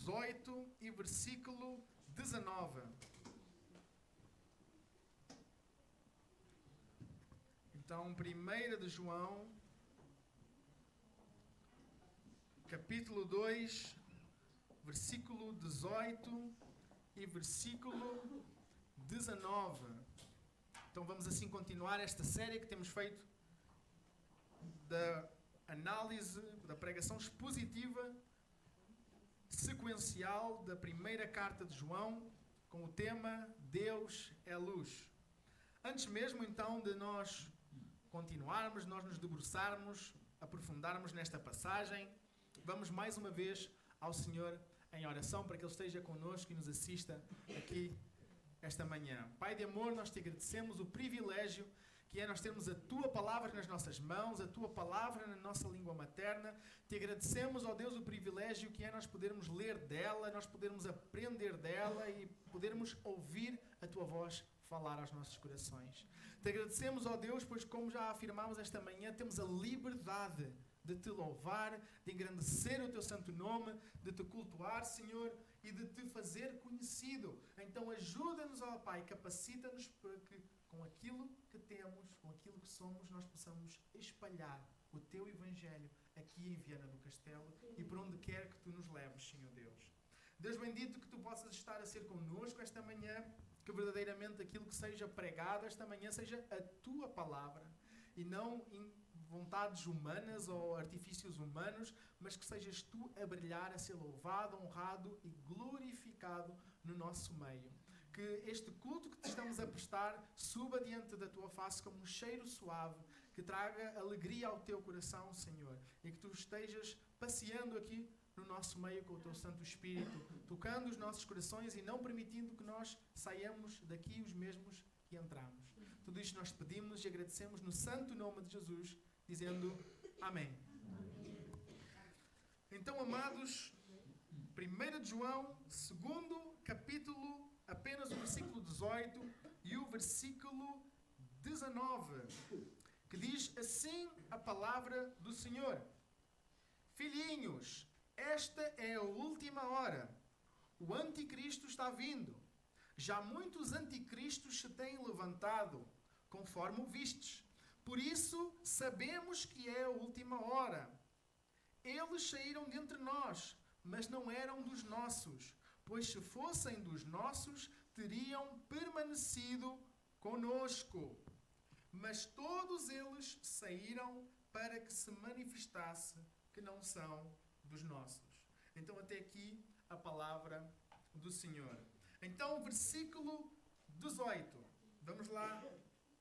18 e versículo 19. Então, 1 de João, capítulo 2, versículo 18 e versículo 19. Então vamos assim continuar esta série que temos feito da análise, da pregação expositiva sequencial da primeira carta de João, com o tema Deus é luz. Antes mesmo então de nós continuarmos, nós nos debruçarmos, aprofundarmos nesta passagem, vamos mais uma vez ao Senhor em oração para que Ele esteja connosco e nos assista aqui esta manhã. Pai de amor, nós te agradecemos o privilégio que é nós termos a Tua Palavra nas nossas mãos, a Tua Palavra na nossa língua materna. Te agradecemos, ó Deus, o privilégio que é nós podermos ler dela, nós podermos aprender dela e podermos ouvir a Tua voz falar aos nossos corações. Te agradecemos, ó Deus, pois como já afirmámos esta manhã, temos a liberdade de Te louvar, de engrandecer o Teu santo nome, de Te cultuar, Senhor, e de Te fazer conhecido. Então ajuda-nos, ó Pai, capacita-nos para que com aquilo que temos, com aquilo que somos, nós possamos espalhar o Teu Evangelho aqui em Viana do Castelo e por onde quer que Tu nos leves, Senhor Deus. Deus bendito, que Tu possas estar a ser connosco esta manhã, que verdadeiramente aquilo que seja pregado esta manhã seja a Tua Palavra e não em vontades humanas ou artifícios humanos, mas que sejas Tu a brilhar, a ser louvado, honrado e glorificado no nosso meio. Que este culto que te estamos a prestar suba diante da Tua face como um cheiro suave, que traga alegria ao Teu coração, Senhor, e que Tu estejas passeando aqui no nosso meio com o Teu Santo Espírito, tocando os nossos corações e não permitindo que nós saiamos daqui os mesmos que entramos. Tudo isto nós pedimos e agradecemos no santo nome de Jesus, dizendo Amém. Então, amados, 1 de João, segundo capítulo, apenas o versículo 18 e o versículo 19, que diz assim a palavra do Senhor: Filhinhos, esta é a última hora. O anticristo está vindo. Já muitos anticristos se têm levantado, conforme o vistes. Por isso, sabemos que é a última hora. Eles saíram de entre nós, mas não eram dos nossos, pois se fossem dos nossos, teriam permanecido conosco. Mas todos eles saíram para que se manifestasse que não são dos nossos. Então, até aqui, a palavra do Senhor. Então, versículo 18. Vamos lá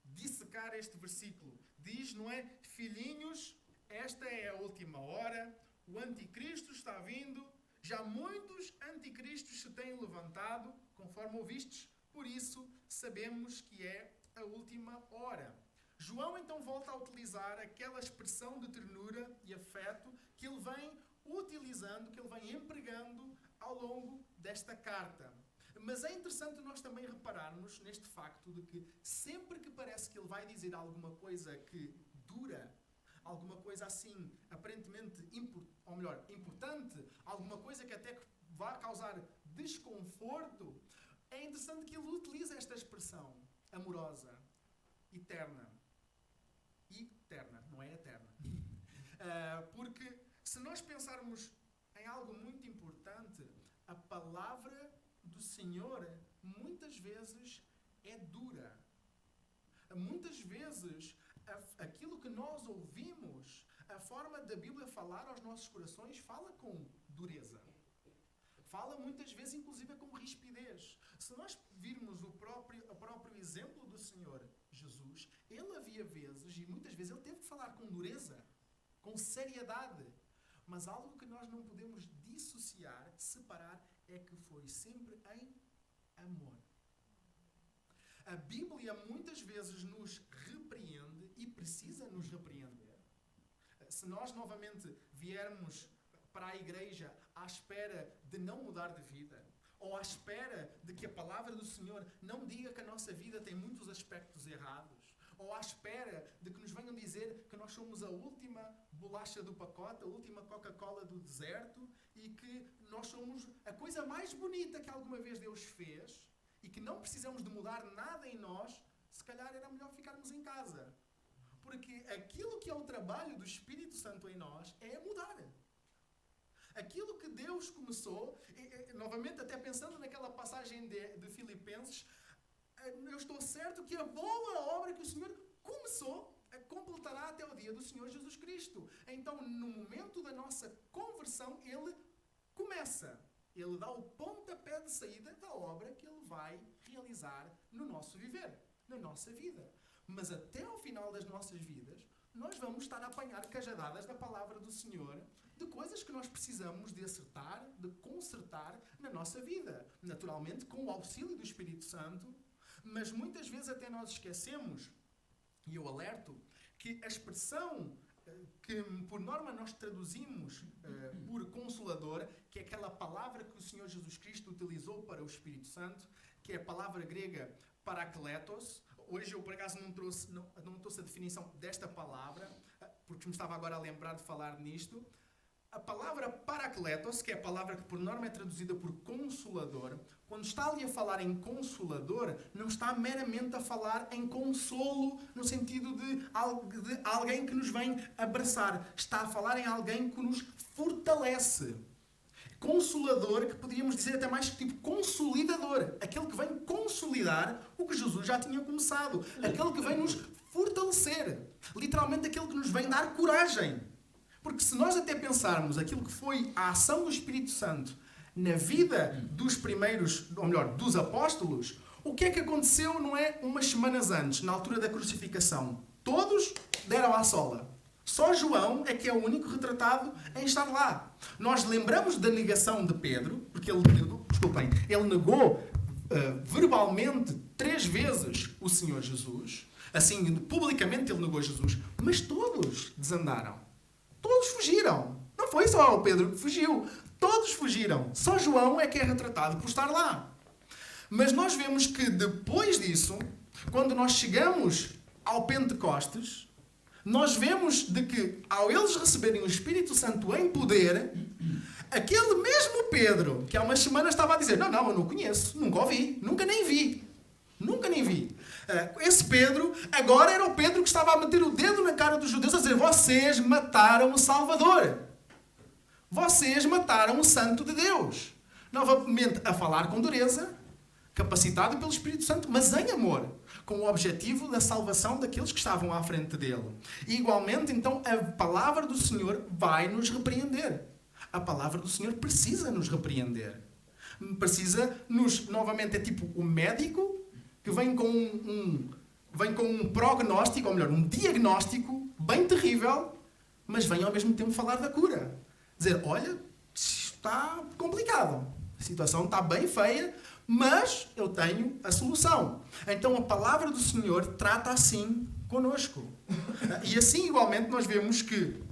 dissecar este versículo. Diz, não é? Filhinhos, esta é a última hora, o anticristo está vindo, já muitos anticristos se têm levantado, conforme ouvistes, por isso sabemos que é a última hora. João então volta a utilizar aquela expressão de ternura e afeto que ele vem utilizando, que ele vem empregando ao longo desta carta. Mas é interessante nós também repararmos neste facto de que sempre que parece que ele vai dizer alguma coisa que dura, alguma coisa assim aparentemente importante, alguma coisa que até vai causar desconforto, é interessante que ele utiliza esta expressão amorosa, eterna. Eterna, não é eterna. Porque se nós pensarmos em algo muito importante, a palavra do Senhor muitas vezes é dura. Muitas vezes aquilo que nós ouvimos, a forma da Bíblia falar aos nossos corações, fala com dureza. Fala muitas vezes, inclusive, com rispidez. Se nós virmos o próprio exemplo do Senhor Jesus, ele havia vezes, e muitas vezes, ele teve que falar com dureza, com seriedade. Mas algo que nós não podemos dissociar, separar, é que foi sempre em amor. A Bíblia muitas vezes nos repreende e precisa nos repreender. Se nós novamente viermos para a igreja à espera de não mudar de vida, ou à espera de que a palavra do Senhor não diga que a nossa vida tem muitos aspectos errados, ou à espera de que nos venham dizer que nós somos a última bolacha do pacote, a última Coca-Cola do deserto, e e que nós somos a coisa mais bonita que alguma vez Deus fez e que não precisamos de mudar nada em nós, se calhar era melhor ficarmos em casa. Porque aquilo que é o trabalho do Espírito Santo em nós é mudar. Aquilo que Deus começou, novamente até pensando naquela passagem de Filipenses, eu estou certo que a boa obra que o Senhor começou completará até o dia do Senhor Jesus Cristo. Então, no momento da nossa conversão, Ele começa. Ele dá o pontapé de saída da obra que Ele vai realizar no nosso viver, na nossa vida. Mas até ao final das nossas vidas, nós vamos estar a apanhar cajadadas da palavra do Senhor, de coisas que nós precisamos de acertar, de consertar na nossa vida. Naturalmente, com o auxílio do Espírito Santo, mas muitas vezes até nós esquecemos, e eu alerto, que a expressão que por norma nós traduzimos por Consolador, que é aquela palavra que o Senhor Jesus Cristo utilizou para o Espírito Santo, que é a palavra grega parakletos. Hoje eu, por acaso, não trouxe a definição desta palavra, porque me estava agora a lembrar de falar nisto. A palavra parakletos, que é a palavra que por norma é traduzida por Consolador, quando está ali a falar em Consolador, não está meramente a falar em consolo, no sentido de alguém que nos vem abraçar. Está a falar em alguém que nos fortalece. Consolador, que poderíamos dizer até mais tipo consolidador. Aquele que vem consolidar o que Jesus já tinha começado. Aquele que vem nos fortalecer. Literalmente aquele que nos vem dar coragem. Porque se nós até pensarmos aquilo que foi a ação do Espírito Santo na vida dos primeiros, ou melhor, dos apóstolos, o que é que aconteceu, não é, umas semanas antes, na altura da crucificação? Todos deram à sola. Só João é que é o único retratado em estar lá. Nós lembramos da negação de Pedro, porque ele negou verbalmente 3 vezes o Senhor Jesus. Assim, publicamente ele negou Jesus. Mas todos desandaram. Todos fugiram. Não foi só o Pedro que fugiu. Todos fugiram. Só João é que é retratado por estar lá. Mas nós vemos que depois disso, quando nós chegamos ao Pentecostes, nós vemos de que, ao eles receberem o Espírito Santo em poder, aquele mesmo Pedro, que há umas semanas estava a dizer, não, eu não conheço, nunca ouvi, nunca nem vi. Esse Pedro, agora era o Pedro que estava a meter o dedo na cara dos judeus a dizer, vocês mataram o Salvador. Vocês mataram o Santo de Deus. Novamente, a falar com dureza, capacitado pelo Espírito Santo, mas em amor, com o objetivo da salvação daqueles que estavam à frente dele. E, igualmente, então, a palavra do Senhor vai nos repreender. A palavra do Senhor precisa nos repreender. Novamente, é tipo o médico que vem com um prognóstico, ou melhor, um diagnóstico bem terrível, mas vem ao mesmo tempo falar da cura. Dizer, olha, está complicado. A situação está bem feia, mas eu tenho a solução. Então a palavra do Senhor trata assim conosco. E assim, igualmente, nós vemos que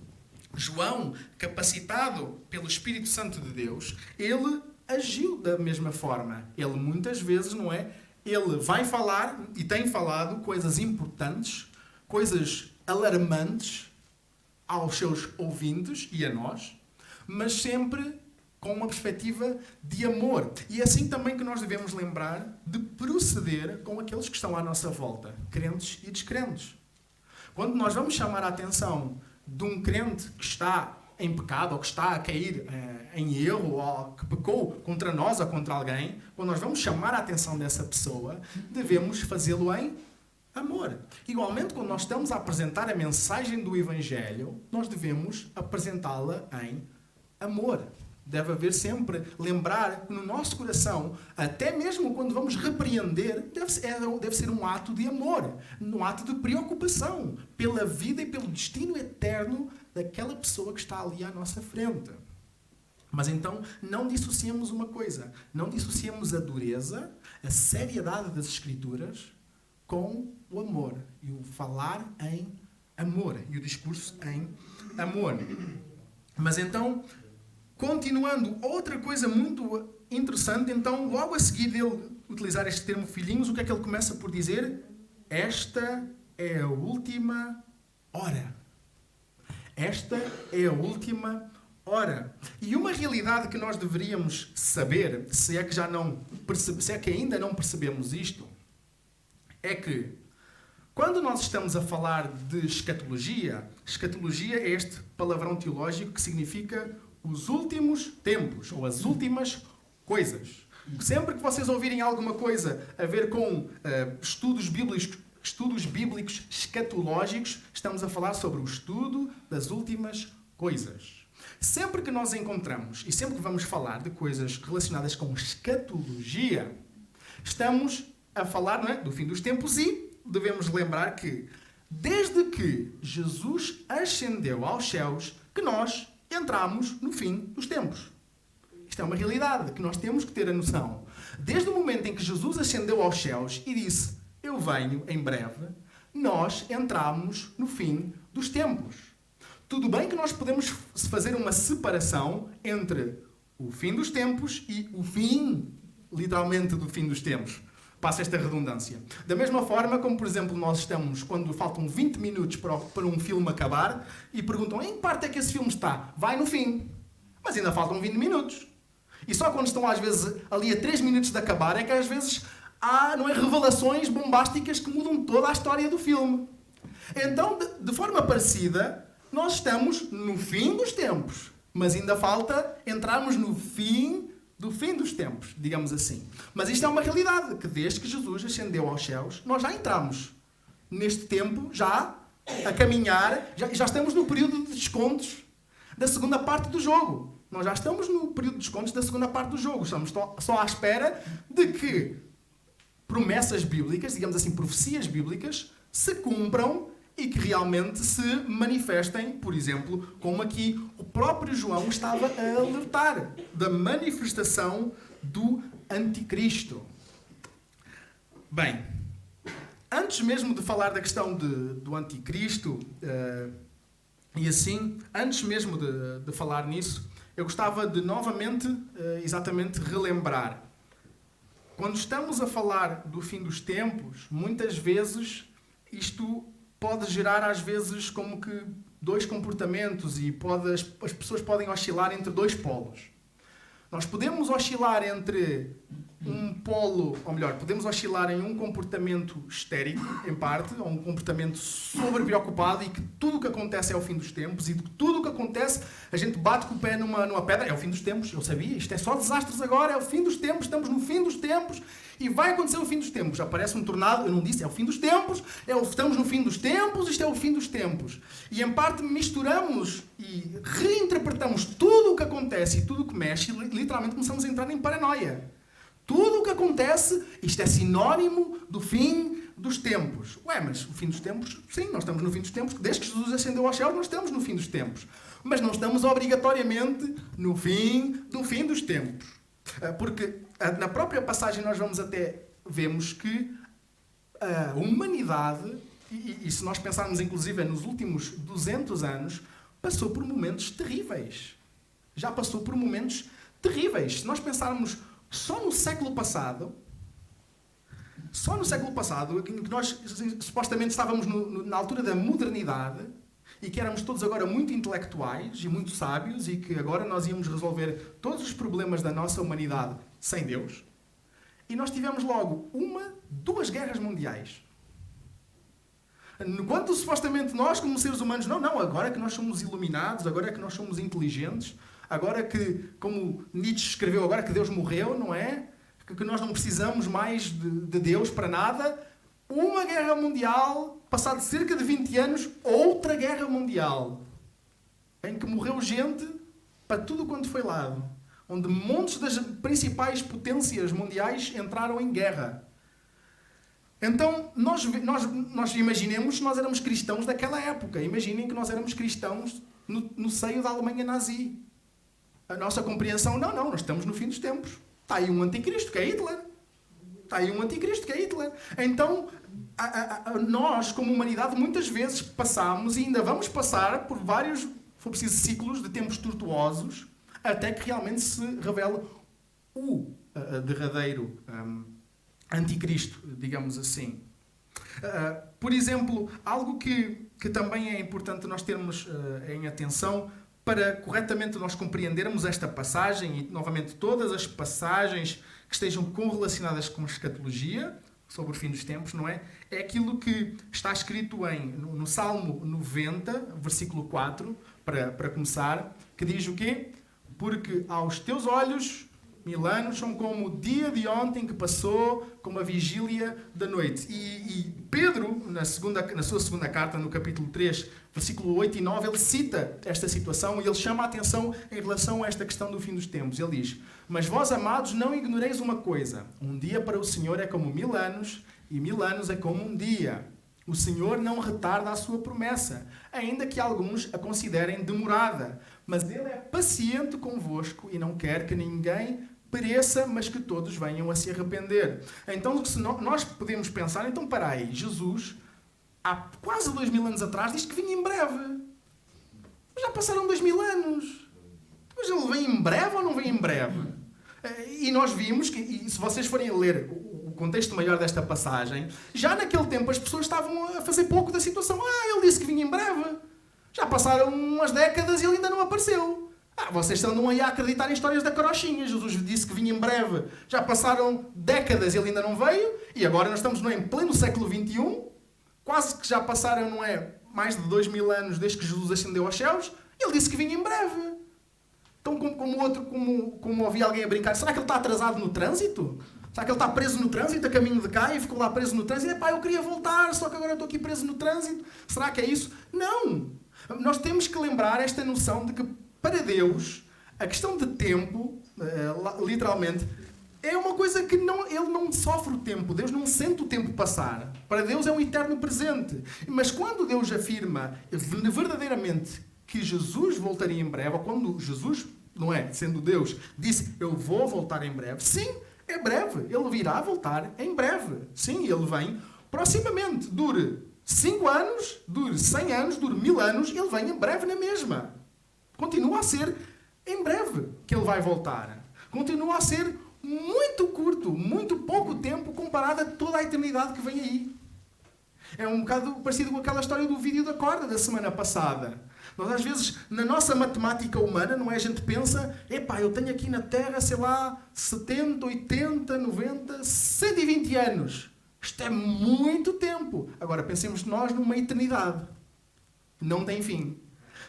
João, capacitado pelo Espírito Santo de Deus, ele agiu da mesma forma. Ele muitas vezes, não é? Ele vai falar, e tem falado, coisas importantes, coisas alarmantes aos seus ouvintes e a nós, mas sempre com uma perspectiva de amor. E é assim também que nós devemos lembrar de proceder com aqueles que estão à nossa volta, crentes e descrentes. Quando nós vamos chamar a atenção de um crente que está em pecado, ou que está a cair em erro, ou que pecou contra nós ou contra alguém, quando nós vamos chamar a atenção dessa pessoa, devemos fazê-lo em amor. Igualmente, quando nós estamos a apresentar a mensagem do Evangelho, nós devemos apresentá-la em amor. Deve haver sempre, lembrar que no nosso coração, até mesmo quando vamos repreender, deve ser um ato de amor, um ato de preocupação pela vida e pelo destino eterno daquela pessoa que está ali à nossa frente. Mas então, não dissociemos uma coisa, não dissociemos a dureza, a seriedade das Escrituras com o amor, e o falar em amor, e o discurso em amor. Mas então, continuando, outra coisa muito interessante, então, logo a seguir dele utilizar este termo filhinhos, o que é que ele começa por dizer? Esta é a última hora. Esta é a última Ora, e uma realidade que nós deveríamos saber, se é que ainda não percebemos isto, é que quando nós estamos a falar de escatologia é este palavrão teológico que significa os últimos tempos, ou as últimas coisas. Sempre que vocês ouvirem alguma coisa a ver com estudos bíblicos escatológicos, estamos a falar sobre o estudo das últimas coisas. Sempre que nós encontramos e sempre que vamos falar de coisas relacionadas com escatologia, estamos a falar, não é, do fim dos tempos e devemos lembrar que desde que Jesus ascendeu aos céus, que nós entramos no fim dos tempos. Isto é uma realidade que nós temos que ter a noção. Desde o momento em que Jesus ascendeu aos céus e disse, eu venho em breve, nós entramos no fim dos tempos. Tudo bem que nós podemos fazer uma separação entre o fim dos tempos e o fim, literalmente, do fim dos tempos. Passa esta redundância. Da mesma forma como, por exemplo, nós estamos, quando faltam 20 minutos para um filme acabar, e perguntam, em que parte é que esse filme está? Vai no fim. Mas ainda faltam 20 minutos. E só quando estão, às vezes, ali a 3 minutos de acabar, é que às vezes há, não é, revelações bombásticas que mudam toda a história do filme. Então, de forma parecida, nós estamos no fim dos tempos, mas ainda falta entrarmos no fim do fim dos tempos, digamos assim. Mas isto é uma realidade, que desde que Jesus ascendeu aos céus, nós já entramos neste tempo, já a caminhar, já estamos no período de descontos da segunda parte do jogo. Nós já estamos no período de descontos da segunda parte do jogo. Estamos só à espera de que promessas bíblicas, digamos assim, profecias bíblicas, se cumpram e que realmente se manifestem, por exemplo, como aqui o próprio João estava a alertar da manifestação do anticristo. Bem, antes mesmo de falar da questão do anticristo, e assim, antes mesmo de falar nisso, eu gostava de novamente, exatamente, relembrar. Quando estamos a falar do fim dos tempos, muitas vezes isto pode gerar, às vezes, como que dois comportamentos e as pessoas podem oscilar entre dois polos. Nós podemos oscilar entre um polo, ou melhor, podemos oscilar em um comportamento histérico, em parte, ou um comportamento sobre-preocupado e que tudo o que acontece é o fim dos tempos e de tudo o que acontece a gente bate com o pé numa pedra, é o fim dos tempos, eu sabia, isto é só desastres agora, é o fim dos tempos, estamos no fim dos tempos e vai acontecer o fim dos tempos. Aparece um tornado, eu não disse, é o fim dos tempos, estamos no fim dos tempos, isto é o fim dos tempos. E em parte misturamos e reinterpretamos tudo o que acontece e tudo o que mexe e literalmente começamos a entrar em paranoia. Tudo o que acontece, isto é sinónimo do fim dos tempos. Ué, mas o fim dos tempos, sim, nós estamos no fim dos tempos, desde que Jesus ascendeu ao céu, nós estamos no fim dos tempos. Mas não estamos obrigatoriamente no fim do fim dos tempos. Porque na própria passagem nós vemos que a humanidade, e se nós pensarmos inclusive nos últimos 200 anos, passou por momentos terríveis. Já passou por momentos terríveis. Se nós pensarmos só no século passado, em que nós supostamente estávamos na altura da modernidade e que éramos todos agora muito intelectuais e muito sábios e que agora nós íamos resolver todos os problemas da nossa humanidade sem Deus, e nós tivemos logo 2 guerras mundiais. Enquanto supostamente nós, como seres humanos, não, agora é que nós somos iluminados, agora é que nós somos inteligentes, agora que, como Nietzsche escreveu, agora que Deus morreu, não é? Que nós não precisamos mais de Deus para nada. Uma guerra mundial, passado cerca de 20 anos, outra guerra mundial, em que morreu gente para tudo quanto foi lado, onde montes das principais potências mundiais entraram em guerra. Então, nós imaginemos que nós éramos cristãos daquela época. Imaginem que nós éramos cristãos no seio da Alemanha nazi. A nossa compreensão, não, nós estamos no fim dos tempos. Está aí um anticristo, que é Hitler. Então, nós, como humanidade, muitas vezes passamos e ainda vamos passar por vários, for preciso, ciclos de tempos tortuosos, até que realmente se revele o derradeiro anticristo, digamos assim. Por exemplo, algo que também é importante nós termos em atenção para corretamente nós compreendermos esta passagem e, novamente, todas as passagens que estejam correlacionadas com a escatologia, sobre o fim dos tempos, não é? É aquilo que está escrito no Salmo 90, versículo 4, para começar, que diz o quê? Porque aos teus olhos 1000 anos são como o dia de ontem que passou, como a vigília da noite. E Pedro, na sua segunda carta, no capítulo 3, versículo 8 e 9, ele cita esta situação e ele chama a atenção em relação a esta questão do fim dos tempos. Ele diz: mas vós, amados, não ignoreis uma coisa. Um dia para o Senhor é como 1000 anos, e 1000 anos é como um dia. O Senhor não retarda a sua promessa, ainda que alguns a considerem demorada. Mas Ele é paciente convosco e não quer que ninguém pereça, mas que todos venham a se arrepender. Então, se nós podemos pensar, então, para aí, Jesus, há quase 2000 anos atrás, diz que vinha em breve. Mas já passaram 2000 anos. Mas Ele vem em breve ou não vem em breve? E nós vimos que, e se vocês forem a ler o contexto maior desta passagem, já naquele tempo as pessoas estavam a fazer pouco da situação. Ele disse que vinha em breve. Já passaram umas décadas e ele ainda não apareceu. Vocês andam aí a acreditar em histórias da carochinha. Jesus disse que vinha em breve. Já passaram décadas e ele ainda não veio. E agora nós estamos em pleno século XXI. Quase que já passaram, não é, mais de 2000 anos desde que Jesus ascendeu aos céus. E ele disse que vinha em breve. Então, como ouvi alguém a brincar, será que ele está atrasado no trânsito? Será que ele está preso no trânsito, a caminho de cá, e ficou lá preso no trânsito? Eu queria voltar, só que agora estou aqui preso no trânsito. Será que é isso? Não! Nós temos que lembrar esta noção de que, para Deus, a questão de tempo, literalmente, é uma coisa que Ele não sofre o tempo. Deus não sente o tempo passar. Para Deus é um eterno presente. Mas quando Deus afirma verdadeiramente que Jesus voltaria em breve, ou quando Jesus, não é, sendo Deus, disse, eu vou voltar em breve, sim, é breve, ele virá voltar em breve, sim, ele vem proximamente, dure 5 anos, dure 100 anos, dure 1000 anos, ele vem em breve na mesma, continua a ser em breve que ele vai voltar, continua a ser muito curto, muito pouco tempo comparado a toda a eternidade que vem aí. É um bocado parecido com aquela história do vídeo da corda da semana passada. Nós, às vezes, na nossa matemática humana, não é? A gente pensa, eu tenho aqui na Terra, sei lá, 70, 80, 90, 120 anos. Isto é muito tempo. Agora, pensemos nós numa eternidade. Não tem fim.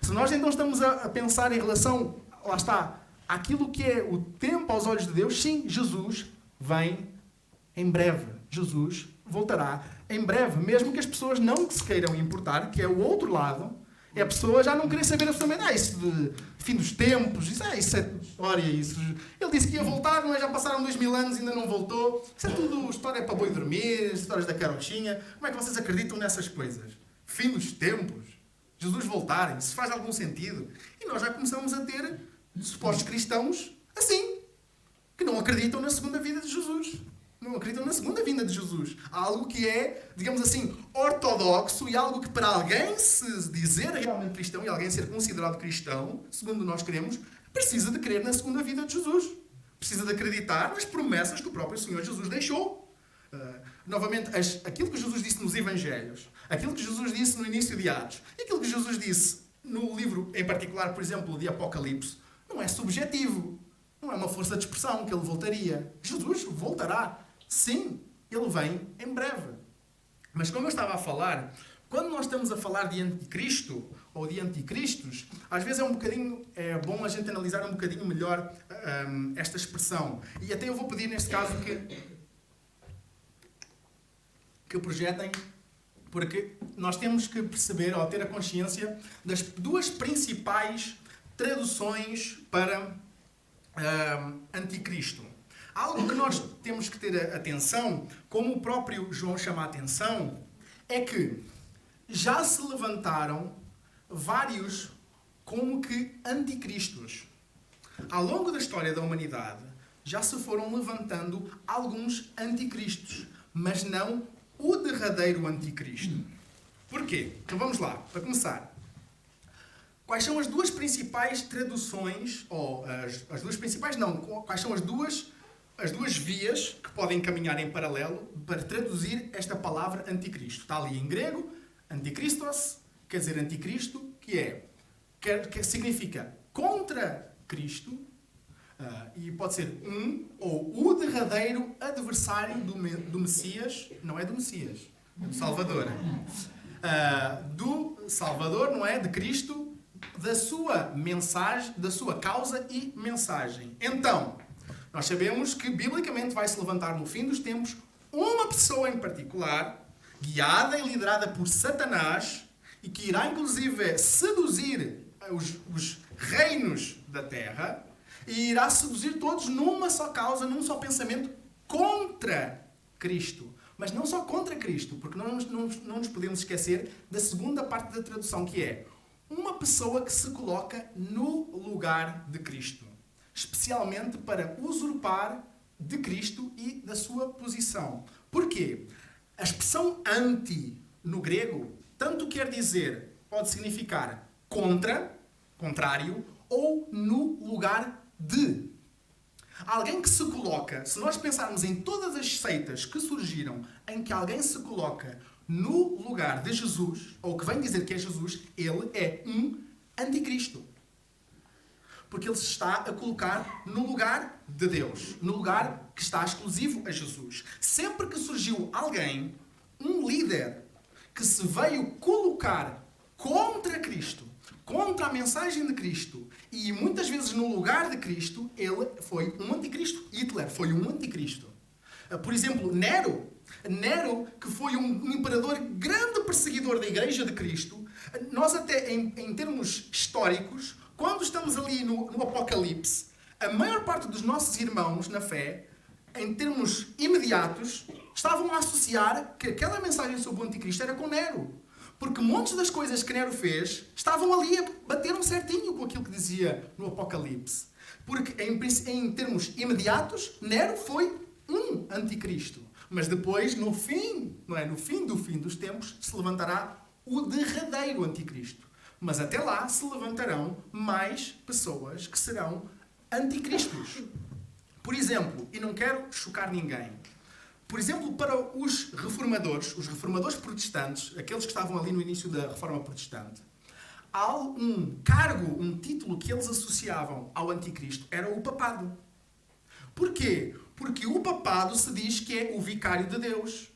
Se nós então estamos a pensar em relação, lá está, àquilo que é o tempo aos olhos de Deus, sim, Jesus vem em breve. Jesus voltará em breve, mesmo que as pessoas não se queiram importar, que é o outro lado. É a pessoa já não querer saber absolutamente, isso de fim dos tempos, isso é história, isso. Ele disse que ia voltar, mas já passaram 2000 anos e ainda não voltou. Isso é tudo história para boi dormir, histórias da carochinha. Como é que vocês acreditam nessas coisas? Fim dos tempos? Jesus voltar? Isso faz algum sentido? E nós já começamos a ter supostos cristãos assim, que não acreditam na segunda vida de Jesus. Não acreditam na segunda vinda de Jesus. Algo que é, digamos assim, ortodoxo e algo que para alguém se dizer realmente cristão e alguém ser considerado cristão, segundo nós queremos, precisa de crer na segunda vinda de Jesus. Precisa de acreditar nas promessas que o próprio Senhor Jesus deixou. Novamente, aquilo que Jesus disse nos Evangelhos, aquilo que Jesus disse no início de Atos, e aquilo que Jesus disse no livro, em particular, por exemplo, de Apocalipse, não é subjetivo. Não é uma força de expressão que ele voltaria. Jesus voltará. Sim, ele vem em breve. Mas como eu estava a falar, quando nós estamos a falar de anticristo ou de anticristos, às vezes é bom a gente analisar um bocadinho melhor esta expressão. E até eu vou pedir neste caso que projetem, porque nós temos que perceber ou ter a consciência das duas principais traduções para anticristo. Algo que nós temos que ter atenção, como o próprio João chama a atenção, é que já se levantaram vários como que anticristos. Ao longo da história da humanidade, já se foram levantando alguns anticristos, mas não o derradeiro anticristo. Porquê? Então vamos lá, para começar. Quais são as duas principais traduções, ou as duas principais não, quais são as duas vias que podem caminhar em paralelo para traduzir esta palavra anticristo? Está ali em grego, antikristos, quer dizer anticristo, que que significa contra Cristo, e pode ser ou o derradeiro adversário do Messias, não é do Messias, é do Salvador. Do Salvador, não é? De Cristo, da sua mensagem, da sua causa e mensagem. Então, nós sabemos que biblicamente vai se levantar no fim dos tempos uma pessoa em particular, guiada e liderada por Satanás, e que irá inclusive seduzir os reinos da terra, e irá seduzir todos numa só causa, num só pensamento, contra Cristo. Mas não só contra Cristo, porque não nos podemos esquecer da segunda parte da tradução, que é uma pessoa que se coloca no lugar de Cristo, especialmente para usurpar de Cristo e da sua posição. Porquê? A expressão anti, no grego, tanto quer dizer, pode significar contra, contrário, ou no lugar de. Alguém que se coloca, se nós pensarmos em todas as seitas que surgiram em que alguém se coloca no lugar de Jesus, ou que vem dizer que é Jesus, ele é um anticristo. Porque ele se está a colocar no lugar de Deus, no lugar que está exclusivo a Jesus. Sempre que surgiu alguém, um líder, que se veio colocar contra Cristo, contra a mensagem de Cristo, e muitas vezes no lugar de Cristo, ele foi um anticristo. Hitler foi um anticristo. Por exemplo, Nero, que foi um imperador grande perseguidor da Igreja de Cristo. Nós até, em termos históricos, quando estamos ali no Apocalipse, a maior parte dos nossos irmãos na fé, em termos imediatos, estavam a associar que aquela mensagem sobre o anticristo era com Nero. Porque montes das coisas que Nero fez estavam ali a bater um certinho com aquilo que dizia no Apocalipse. Porque em termos imediatos, Nero foi um anticristo. Mas depois, no fim do fim dos tempos, se levantará o derradeiro anticristo. Mas até lá se levantarão mais pessoas que serão anticristos. Por exemplo, e não quero chocar ninguém, por exemplo, para os reformadores protestantes, aqueles que estavam ali no início da Reforma Protestante, há um cargo, um título que eles associavam ao anticristo, era o papado. Porquê? Porque o papado se diz que é o vicário de Deus,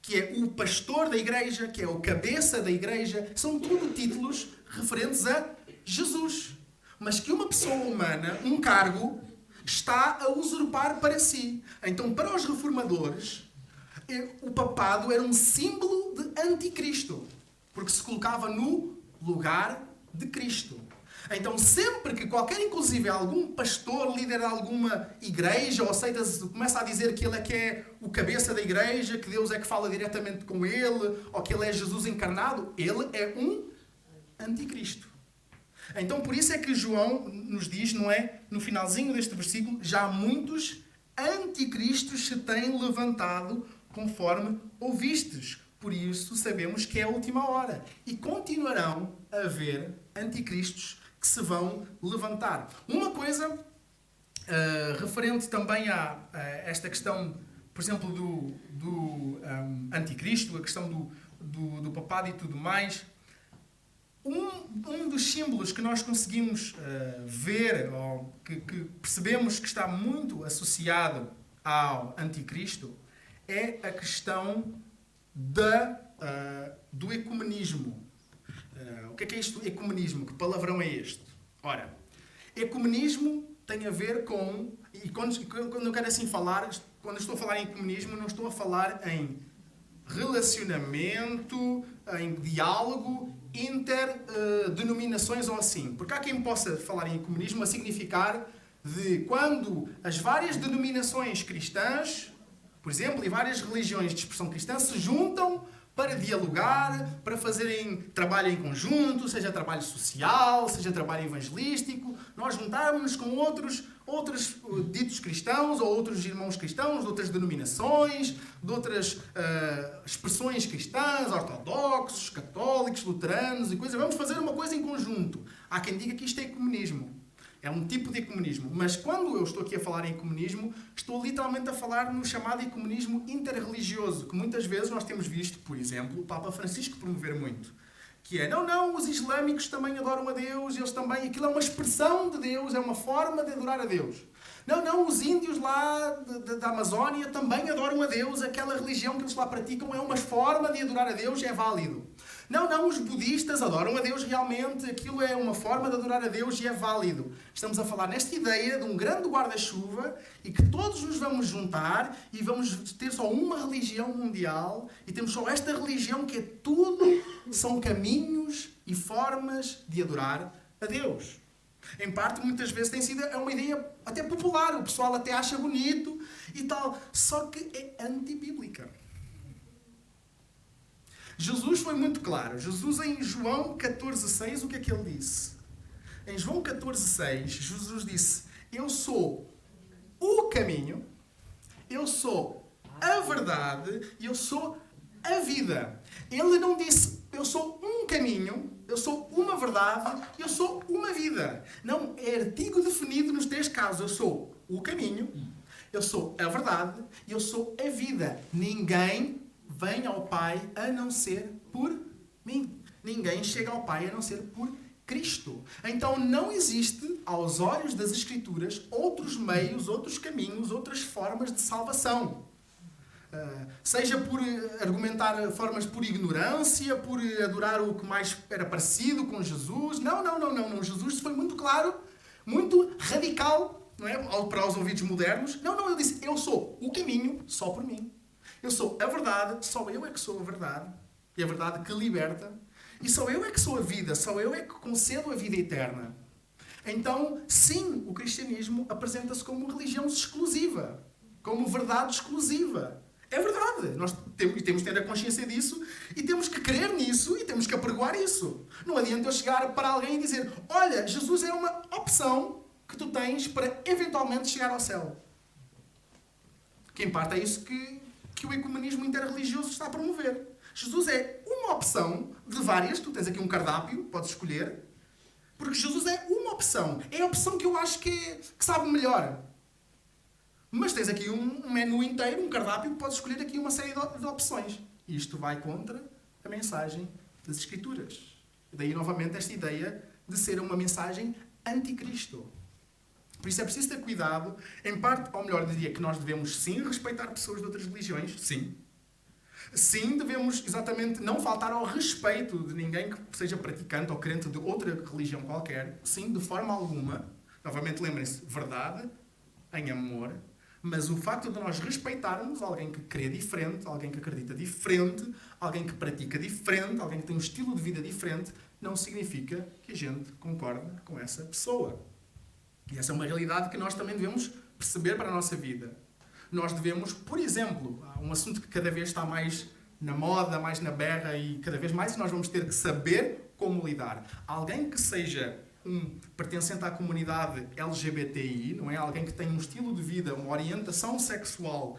que é o pastor da igreja, que é o cabeça da igreja. São tudo títulos referentes a Jesus. Mas que uma pessoa humana, um cargo, está a usurpar para si. Então, para os reformadores, o papado era um símbolo de anticristo, porque se colocava no lugar de Cristo. Então, sempre que inclusive algum pastor, líder de alguma igreja ou seita, começa a dizer que ele é que é o cabeça da igreja, que Deus é que fala diretamente com ele, ou que ele é Jesus encarnado, ele é um anticristo. Então, por isso é que João nos diz, não é? No finalzinho deste versículo, já muitos anticristos se têm levantado conforme ouvistes. Por isso sabemos que é a última hora. E continuarão a haver anticristos que se vão levantar. Uma coisa referente também a esta questão, por exemplo, do anticristo, a questão do papado e tudo mais. Um dos símbolos que nós conseguimos ver, ou que percebemos que está muito associado ao anticristo, é a questão do ecumenismo. O que é isto, ecumenismo? Que palavrão é este? Ora, ecumenismo tem a ver com... E quando eu quero assim falar, quando eu estou a falar em ecumenismo, não estou a falar em relacionamento, em diálogo interdenominações ou assim. Porque há quem possa falar em ecumenismo a significar de quando as várias denominações cristãs, por exemplo, e várias religiões de expressão cristã se juntam para dialogar, para fazerem trabalho em conjunto, seja trabalho social, seja trabalho evangelístico. Nós juntávamos com outros ditos cristãos ou outros irmãos cristãos de outras denominações, de outras expressões cristãs, ortodoxos, católicos, luteranos e coisas. Vamos fazer uma coisa em conjunto. Há quem diga que isto é ecumenismo. É um tipo de ecumenismo. Mas quando eu estou aqui a falar em ecumenismo, estou literalmente a falar no chamado ecumenismo interreligioso, que muitas vezes nós temos visto, por exemplo, o Papa Francisco promover muito. Que é, não, os islâmicos também adoram a Deus, eles também, aquilo é uma expressão de Deus, é uma forma de adorar a Deus. Não, os índios lá da Amazónia também adoram a Deus, aquela religião que eles lá praticam é uma forma de adorar a Deus, é válido. Não, os budistas adoram a Deus realmente, aquilo é uma forma de adorar a Deus e é válido. Estamos a falar nesta ideia de um grande guarda-chuva e que todos nos vamos juntar e vamos ter só uma religião mundial e temos só esta religião que é tudo, são caminhos e formas de adorar a Deus. Em parte, muitas vezes tem sido uma ideia até popular, o pessoal até acha bonito e tal, só que é antibíblica. Jesus foi muito claro. Jesus em João 14,6, o que é que ele disse? Em João 14,6, Jesus disse, eu sou o caminho, eu sou a verdade e eu sou a vida. Ele não disse, eu sou um caminho, eu sou uma verdade, eu sou uma vida. Não, é artigo definido nos 3 casos. Eu sou o caminho, eu sou a verdade e eu sou a vida. Ninguém vem ao Pai a não ser por mim. Ninguém chega ao Pai a não ser por Cristo. Então não existe, aos olhos das Escrituras, outros meios, outros caminhos, outras formas de salvação. Seja por argumentar formas por ignorância, por adorar o que mais era parecido com Jesus. Não. Jesus foi muito claro, muito radical, não é? Para os ouvidos modernos. Não, ele disse, eu sou o caminho só por mim. Eu sou a verdade, só eu é que sou a verdade. E a verdade que liberta. E só eu é que sou a vida, só eu é que concedo a vida eterna. Então, sim, o cristianismo apresenta-se como religião exclusiva, como verdade exclusiva. É verdade. Nós temos de ter a consciência disso e temos que crer nisso e temos que apregoar isso. Não adianta eu chegar para alguém e dizer, olha, Jesus é uma opção que tu tens para eventualmente chegar ao céu. Que em parte é isso que o ecumenismo interreligioso está a promover. Jesus é uma opção de várias. Tu tens aqui um cardápio, podes escolher. Porque Jesus é uma opção. É a opção que eu acho que sabe melhor. Mas tens aqui um menu inteiro, um cardápio, que podes escolher aqui uma série de opções. E isto vai contra a mensagem das Escrituras. Daí, novamente, esta ideia de ser uma mensagem anticristo. Por isso é preciso ter cuidado. Em parte, ou melhor, diria que nós devemos sim respeitar pessoas de outras religiões. Sim. Sim, devemos exatamente não faltar ao respeito de ninguém que seja praticante ou crente de outra religião qualquer. Sim, de forma alguma. Novamente, lembrem-se, verdade em amor. Mas o facto de nós respeitarmos alguém que crê diferente, alguém que acredita diferente, alguém que pratica diferente, alguém que tem um estilo de vida diferente, não significa que a gente concorde com essa pessoa. E essa é uma realidade que nós também devemos perceber para a nossa vida. Nós devemos, por exemplo, um assunto que cada vez está mais na moda, mais na berra e cada vez mais nós vamos ter que saber como lidar. Alguém que seja pertencente à comunidade LGBTI, não é? Alguém que tem um estilo de vida, uma orientação sexual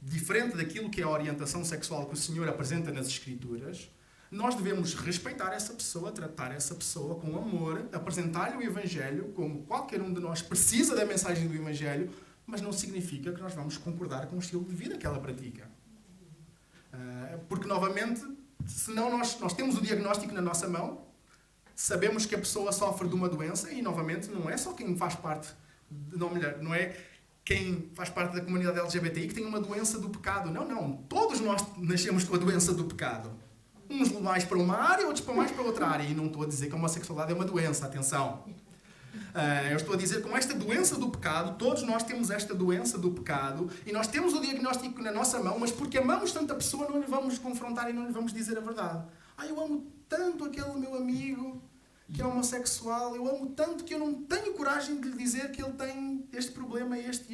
diferente daquilo que é a orientação sexual que o Senhor apresenta nas Escrituras, nós devemos respeitar essa pessoa, tratar essa pessoa com amor, apresentar-lhe o Evangelho, como qualquer um de nós precisa da mensagem do Evangelho, mas não significa que nós vamos concordar com o estilo de vida que ela pratica. Porque, novamente, senão nós temos o diagnóstico na nossa mão, sabemos que a pessoa sofre de uma doença e, novamente, não é só quem faz parte, não é quem faz parte da comunidade LGBTI que tem uma doença do pecado. Não. Todos nós nascemos com a doença do pecado. Uns mais para uma área, outros mais para outra área. E não estou a dizer que a homossexualidade é uma doença, atenção. Eu estou a dizer que com esta doença do pecado, todos nós temos esta doença do pecado e nós temos o diagnóstico na nossa mão, mas porque amamos tanto a pessoa não lhe vamos confrontar e não lhe vamos dizer a verdade. Eu amo tanto aquele meu amigo que é homossexual, eu amo tanto que eu não tenho coragem de lhe dizer que ele tem este problema, este.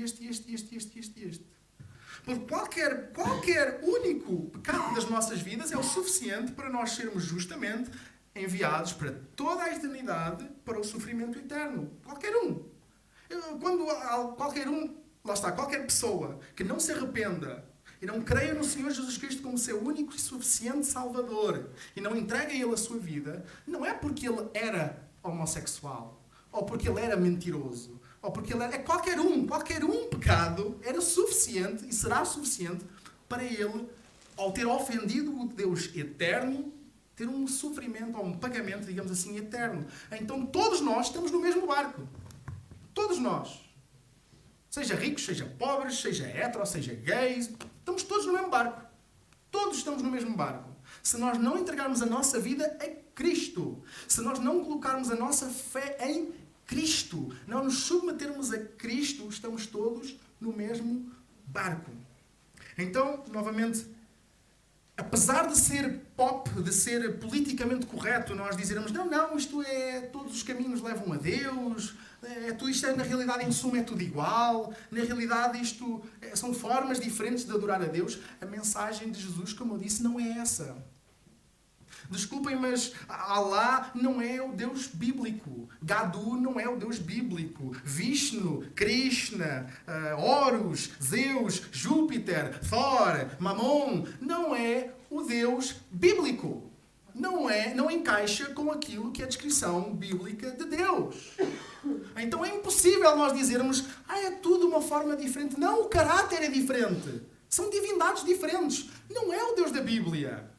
Porque qualquer único pecado das nossas vidas é o suficiente para nós sermos justamente enviados para toda a eternidade para o sofrimento eterno. Qualquer um. Qualquer pessoa que não se arrependa e não creia no Senhor Jesus Cristo como seu único e suficiente Salvador e não entregue a Ele a sua vida, não é porque ele era homossexual ou porque ele era mentiroso. Ou porque ele era qualquer um pecado era suficiente e será suficiente para ele, ao ter ofendido o Deus eterno, ter um sofrimento ou um pagamento, digamos assim, eterno. Então todos nós estamos no mesmo barco. Todos nós. Seja ricos, seja pobres, seja hetero, seja gays, estamos todos no mesmo barco. Todos estamos no mesmo barco. Se nós não entregarmos a nossa vida a Cristo, se nós não colocarmos a nossa fé em Cristo, não nos submetermos a Cristo, estamos todos no mesmo barco. Então, novamente, apesar de ser pop, de ser politicamente correto, nós dizermos, não, isto é, todos os caminhos levam a Deus, isto é, na realidade, em suma, é tudo igual, na realidade, isto são formas diferentes de adorar a Deus. A mensagem de Jesus, como eu disse, não é essa. Desculpem, mas Alá não é o Deus bíblico. Gadu não é o Deus bíblico. Vishnu, Krishna, Horus, Zeus, Júpiter, Thor, Mamon, não é o Deus bíblico. Não encaixa com aquilo que é a descrição bíblica de Deus. Então é impossível nós dizermos, é tudo uma forma diferente. Não, o caráter é diferente. São divindades diferentes. Não é o Deus da Bíblia.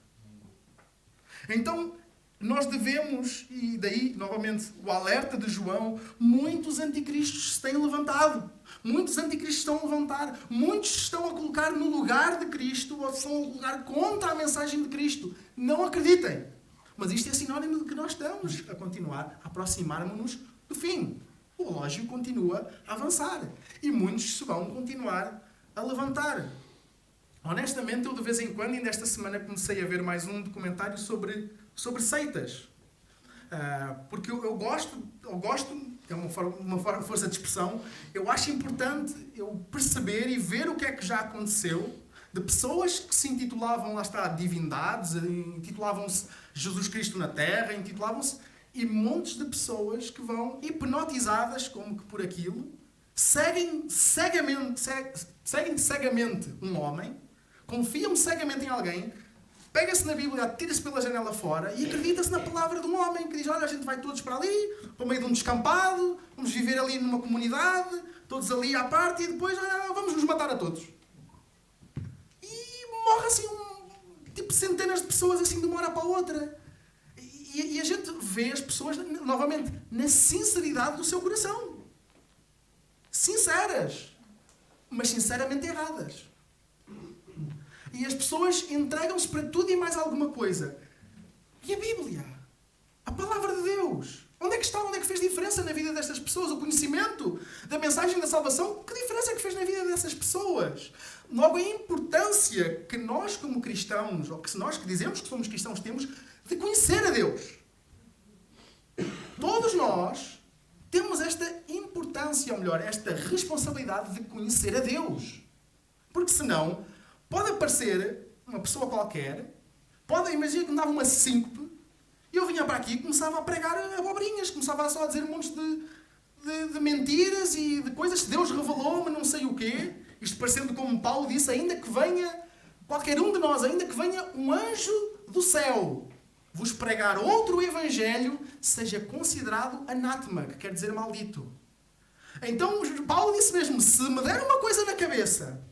Então, nós devemos, e daí, novamente, o alerta de João, muitos anticristos se têm levantado. Muitos anticristos estão a levantar. Muitos estão a colocar no lugar de Cristo, ou estão a colocar contra a mensagem de Cristo. Não acreditem. Mas isto é sinónimo de que nós estamos a continuar a aproximar-nos do fim. O relógio continua a avançar. E muitos se vão continuar a levantar. Honestamente, eu de vez em quando, ainda esta semana, comecei a ver mais um documentário sobre seitas. Porque eu gosto, é uma força de expressão, eu acho importante eu perceber e ver o que é que já aconteceu de pessoas que se intitulavam, lá está, divindades, intitulavam-se Jesus Cristo na Terra, intitulavam-se, e montes de pessoas que vão hipnotizadas, como que por aquilo, seguem cegamente um homem, confiam cegamente em alguém, pega-se na Bíblia, atira-se pela janela fora e acredita-se na palavra de um homem que diz, olha, a gente vai todos para ali, para o meio de um descampado, vamos viver ali numa comunidade, todos ali à parte e depois vamos nos matar a todos. E morre assim, tipo centenas de pessoas assim de uma hora para a outra. E a gente vê as pessoas, novamente, na sinceridade do seu coração. Sinceras, mas sinceramente erradas. E as pessoas entregam-se para tudo e mais alguma coisa. E a Bíblia? A palavra de Deus? Onde é que está? Onde é que fez diferença na vida destas pessoas? O conhecimento da mensagem da salvação? Que diferença é que fez na vida dessas pessoas? Logo, a importância que nós, como cristãos, ou que nós que dizemos que somos cristãos, temos de conhecer a Deus. Todos nós temos esta importância, ou melhor, esta responsabilidade de conhecer a Deus. Porque senão, pode aparecer uma pessoa qualquer, imagina que me dava uma síncope, e eu vinha para aqui e começava a pregar abobrinhas, começava só a dizer montes de mentiras e de coisas que Deus revelou, mas não sei o quê. Isto parecendo como Paulo disse, ainda que venha qualquer um de nós, ainda que venha um anjo do céu vos pregar outro evangelho, seja considerado anátema, que quer dizer maldito. Então Paulo disse mesmo, se me der uma coisa na cabeça,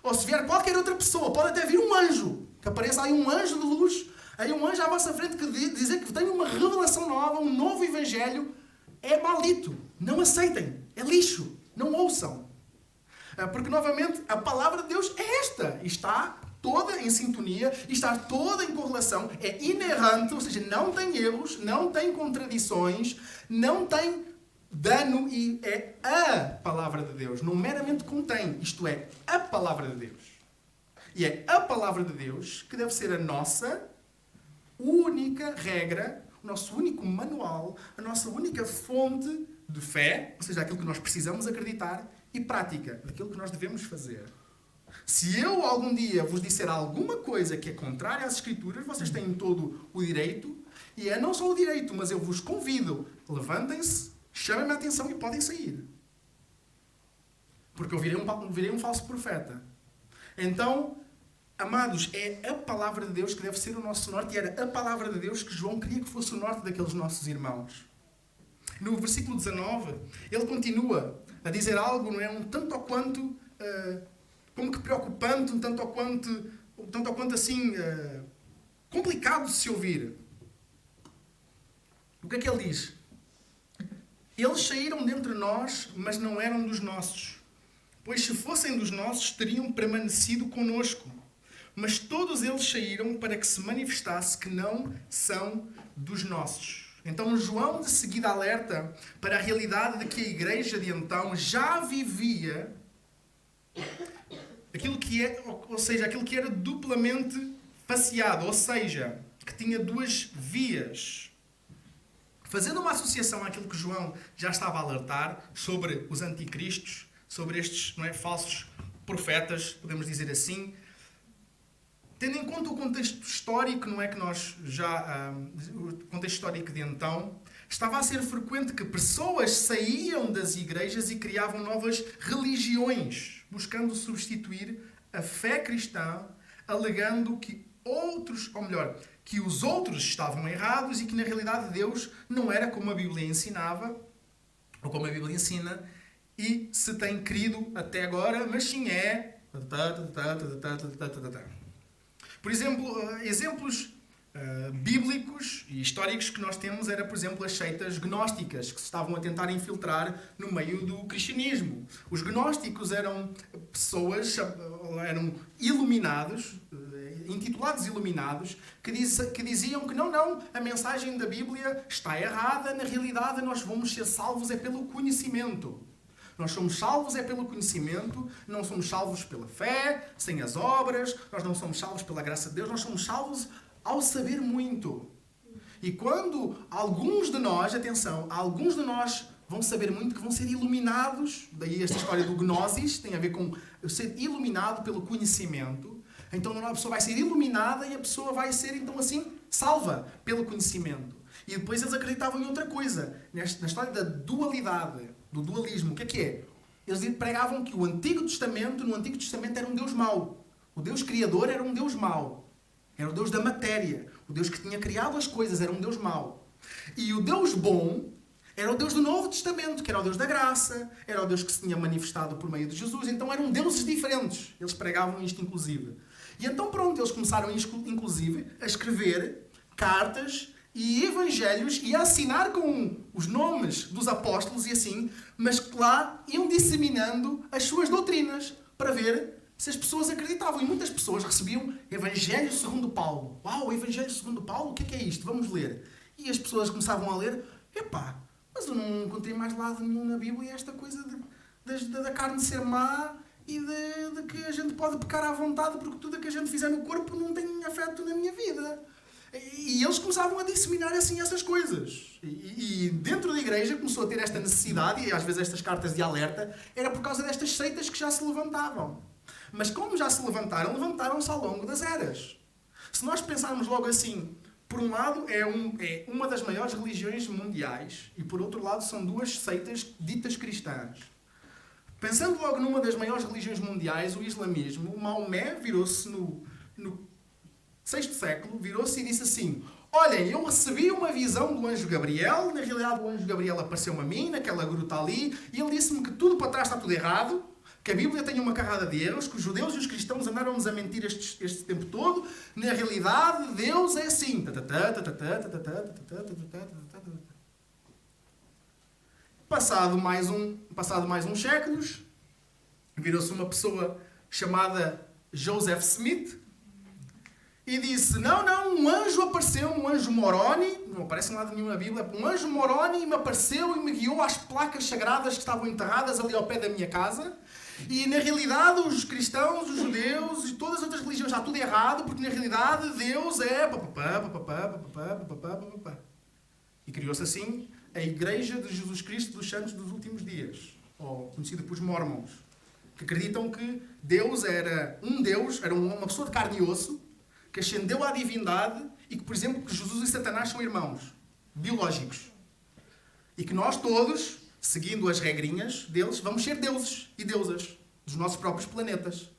ou se vier qualquer outra pessoa, pode até vir um anjo, que apareça aí um anjo de luz, aí um anjo à vossa frente que dizer que tem uma revelação nova, um novo evangelho, é maldito. Não aceitem, é lixo, não ouçam. Porque, novamente, a palavra de Deus é esta. Está toda em sintonia, está toda em correlação, é inerrante, ou seja, não tem erros, não tem contradições, não tem dano e é a palavra de Deus. Não meramente contém, isto é, a palavra de Deus. E é a palavra de Deus que deve ser a nossa única regra, o nosso único manual, a nossa única fonte de fé, ou seja, aquilo que nós precisamos acreditar, e prática, daquilo que nós devemos fazer. Se eu algum dia vos disser alguma coisa que é contrária às Escrituras, vocês têm todo o direito, e é não só o direito, mas eu vos convido, levantem-se, chamem-me a atenção e podem sair. Porque eu virei um falso profeta. Então, amados, é a palavra de Deus que deve ser o nosso norte, e era a palavra de Deus que João queria que fosse o norte daqueles nossos irmãos. No versículo 19, ele continua a dizer algo, não é? Um tanto ou quanto, como que preocupante, um tanto ou quanto assim, complicado de se ouvir. O que é que ele diz? Eles saíram dentre nós, mas não eram dos nossos. Pois se fossem dos nossos, teriam permanecido conosco. Mas todos eles saíram para que se manifestasse que não são dos nossos. Então João de seguida alerta para a realidade de que a igreja de então já vivia aquilo que é, ou seja, aquilo que era duplamente faceado, ou seja, que tinha duas vias. Fazendo uma associação àquilo que João já estava a alertar sobre os anticristos, sobre estes, não é, falsos profetas, podemos dizer assim, tendo em conta o contexto histórico, não é que nós já o contexto histórico de então, estava a ser frequente que pessoas saíam das igrejas e criavam novas religiões, buscando substituir a fé cristã, alegando que outros, ou melhor, que os outros estavam errados e que na realidade Deus não era como a Bíblia ensinava, ou como a Bíblia ensina, e se tem querido até agora, mas sim é. Por exemplo, exemplos bíblicos e históricos que nós temos era, por exemplo, as seitas gnósticas que se estavam a tentar infiltrar no meio do cristianismo. Os gnósticos eram pessoas, eram iluminados, intitulados iluminados, que diziam que não, a mensagem da Bíblia está errada, na realidade nós vamos ser salvos é pelo conhecimento. Nós somos salvos é pelo conhecimento, não somos salvos pela fé, sem as obras, nós não somos salvos pela graça de Deus, nós somos salvos ao saber muito. E quando alguns de nós, atenção, alguns de nós vão saber muito, que vão ser iluminados, daí esta história do gnosis, tem a ver com ser iluminado pelo conhecimento. Então a pessoa vai ser iluminada e a pessoa vai ser, então assim, salva pelo conhecimento. E depois eles acreditavam em outra coisa, na história da dualidade, do dualismo. O que é? Eles pregavam que no Antigo Testamento era um Deus mau. O Deus Criador era um Deus mau. Era o Deus da matéria. O Deus que tinha criado as coisas era um Deus mau. E o Deus bom era o Deus do Novo Testamento, que era o Deus da graça, era o Deus que se tinha manifestado por meio de Jesus. Então eram deuses diferentes. Eles pregavam isto, inclusive. E então, pronto, eles começaram, inclusive, a escrever cartas e evangelhos e a assinar com os nomes dos apóstolos e assim, mas que lá iam disseminando as suas doutrinas para ver se as pessoas acreditavam. E muitas pessoas recebiam Evangelho segundo Paulo. Uau, Evangelho segundo Paulo? O que é isto? Vamos ler. E as pessoas começavam a ler. Epá, mas eu não encontrei mais lado nenhum na Bíblia esta coisa da carne ser má e de que a gente pode pecar à vontade porque tudo o que a gente fizer no corpo não tem afeto na minha vida. E eles começavam a disseminar assim essas coisas. E dentro da igreja começou a ter esta necessidade, e às vezes estas cartas de alerta, era por causa destas seitas que já se levantavam. Mas como já se levantaram, levantaram-se ao longo das eras. Se nós pensarmos logo assim, por um lado é uma das maiores religiões mundiais, e por outro lado são duas seitas ditas cristãs. Pensando logo numa das maiores religiões mundiais, o islamismo, Maomé virou-se no 6º século, virou-se e disse assim: olhem, eu recebi uma visão do anjo Gabriel, na realidade o anjo Gabriel apareceu-me a mim, naquela gruta ali, e ele disse-me que tudo para trás está tudo errado, que a Bíblia tem uma carrada de erros, que os judeus e os cristãos andaram-nos a mentir este tempo todo, na realidade Deus é assim. Passado mais uns séculos, virou-se uma pessoa chamada Joseph Smith, e disse, não, um anjo apareceu, um anjo Moroni, não aparece em lado nenhum na Bíblia, um anjo Moroni me apareceu e me guiou às placas sagradas que estavam enterradas ali ao pé da minha casa, e na realidade os cristãos, os judeus e todas as outras religiões está tudo errado, porque na realidade Deus é... E criou-se assim a Igreja de Jesus Cristo dos Santos dos Últimos Dias, ou conhecida por os Mormons, que acreditam que Deus era uma pessoa de carne e osso, que ascendeu à divindade e que, por exemplo, que Jesus e Satanás são irmãos biológicos. E que nós todos, seguindo as regrinhas deles, vamos ser deuses e deusas dos nossos próprios planetas.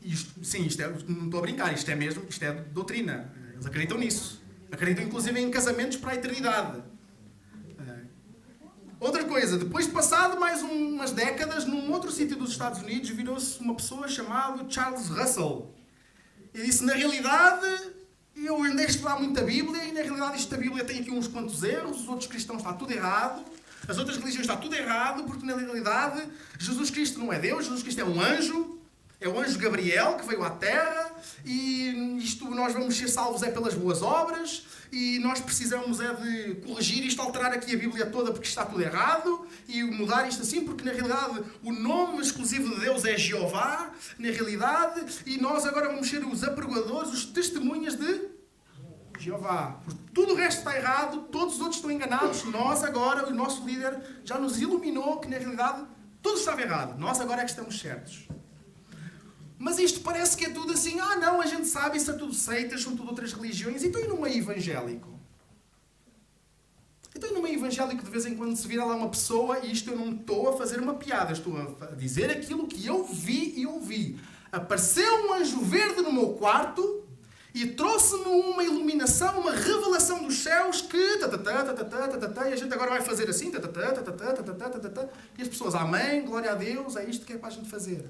Isto é, não estou a brincar, isto é doutrina. Eles acreditam nisso. Acreditam inclusive em casamentos para a eternidade. Outra coisa, depois de passado mais umas décadas, num outro sítio dos Estados Unidos, virou-se uma pessoa chamada Charles Russell. E disse, na realidade, eu andei a estudar muito a Bíblia e na realidade esta Bíblia tem aqui uns quantos erros, os outros cristãos está tudo errado, as outras religiões está tudo errado, porque na realidade Jesus Cristo não é Deus, Jesus Cristo é um anjo, é o anjo Gabriel que veio à Terra e isto nós vamos ser salvos é pelas boas obras e nós precisamos é de corrigir isto, alterar aqui a Bíblia toda porque está tudo errado e mudar isto assim porque na realidade o nome exclusivo de Deus é Jeová, na realidade, e nós agora vamos ser os apregoadores, os testemunhas de Jeová. Tudo o resto está errado, todos os outros estão enganados, nós agora, o nosso líder já nos iluminou que na realidade tudo estava errado, nós agora é que estamos certos. Mas isto parece que é tudo assim, não, a gente sabe, isso é tudo seitas, são tudo outras religiões. Então e no meio evangélico? Então e no meio evangélico de vez em quando se vira lá uma pessoa, e isto eu não estou a fazer uma piada, estou a dizer aquilo que eu vi e ouvi. Apareceu um anjo verde no meu quarto e trouxe-me uma iluminação, uma revelação dos céus que... e a gente agora vai fazer assim, e as pessoas, amém, glória a Deus, é isto que é para a gente fazer.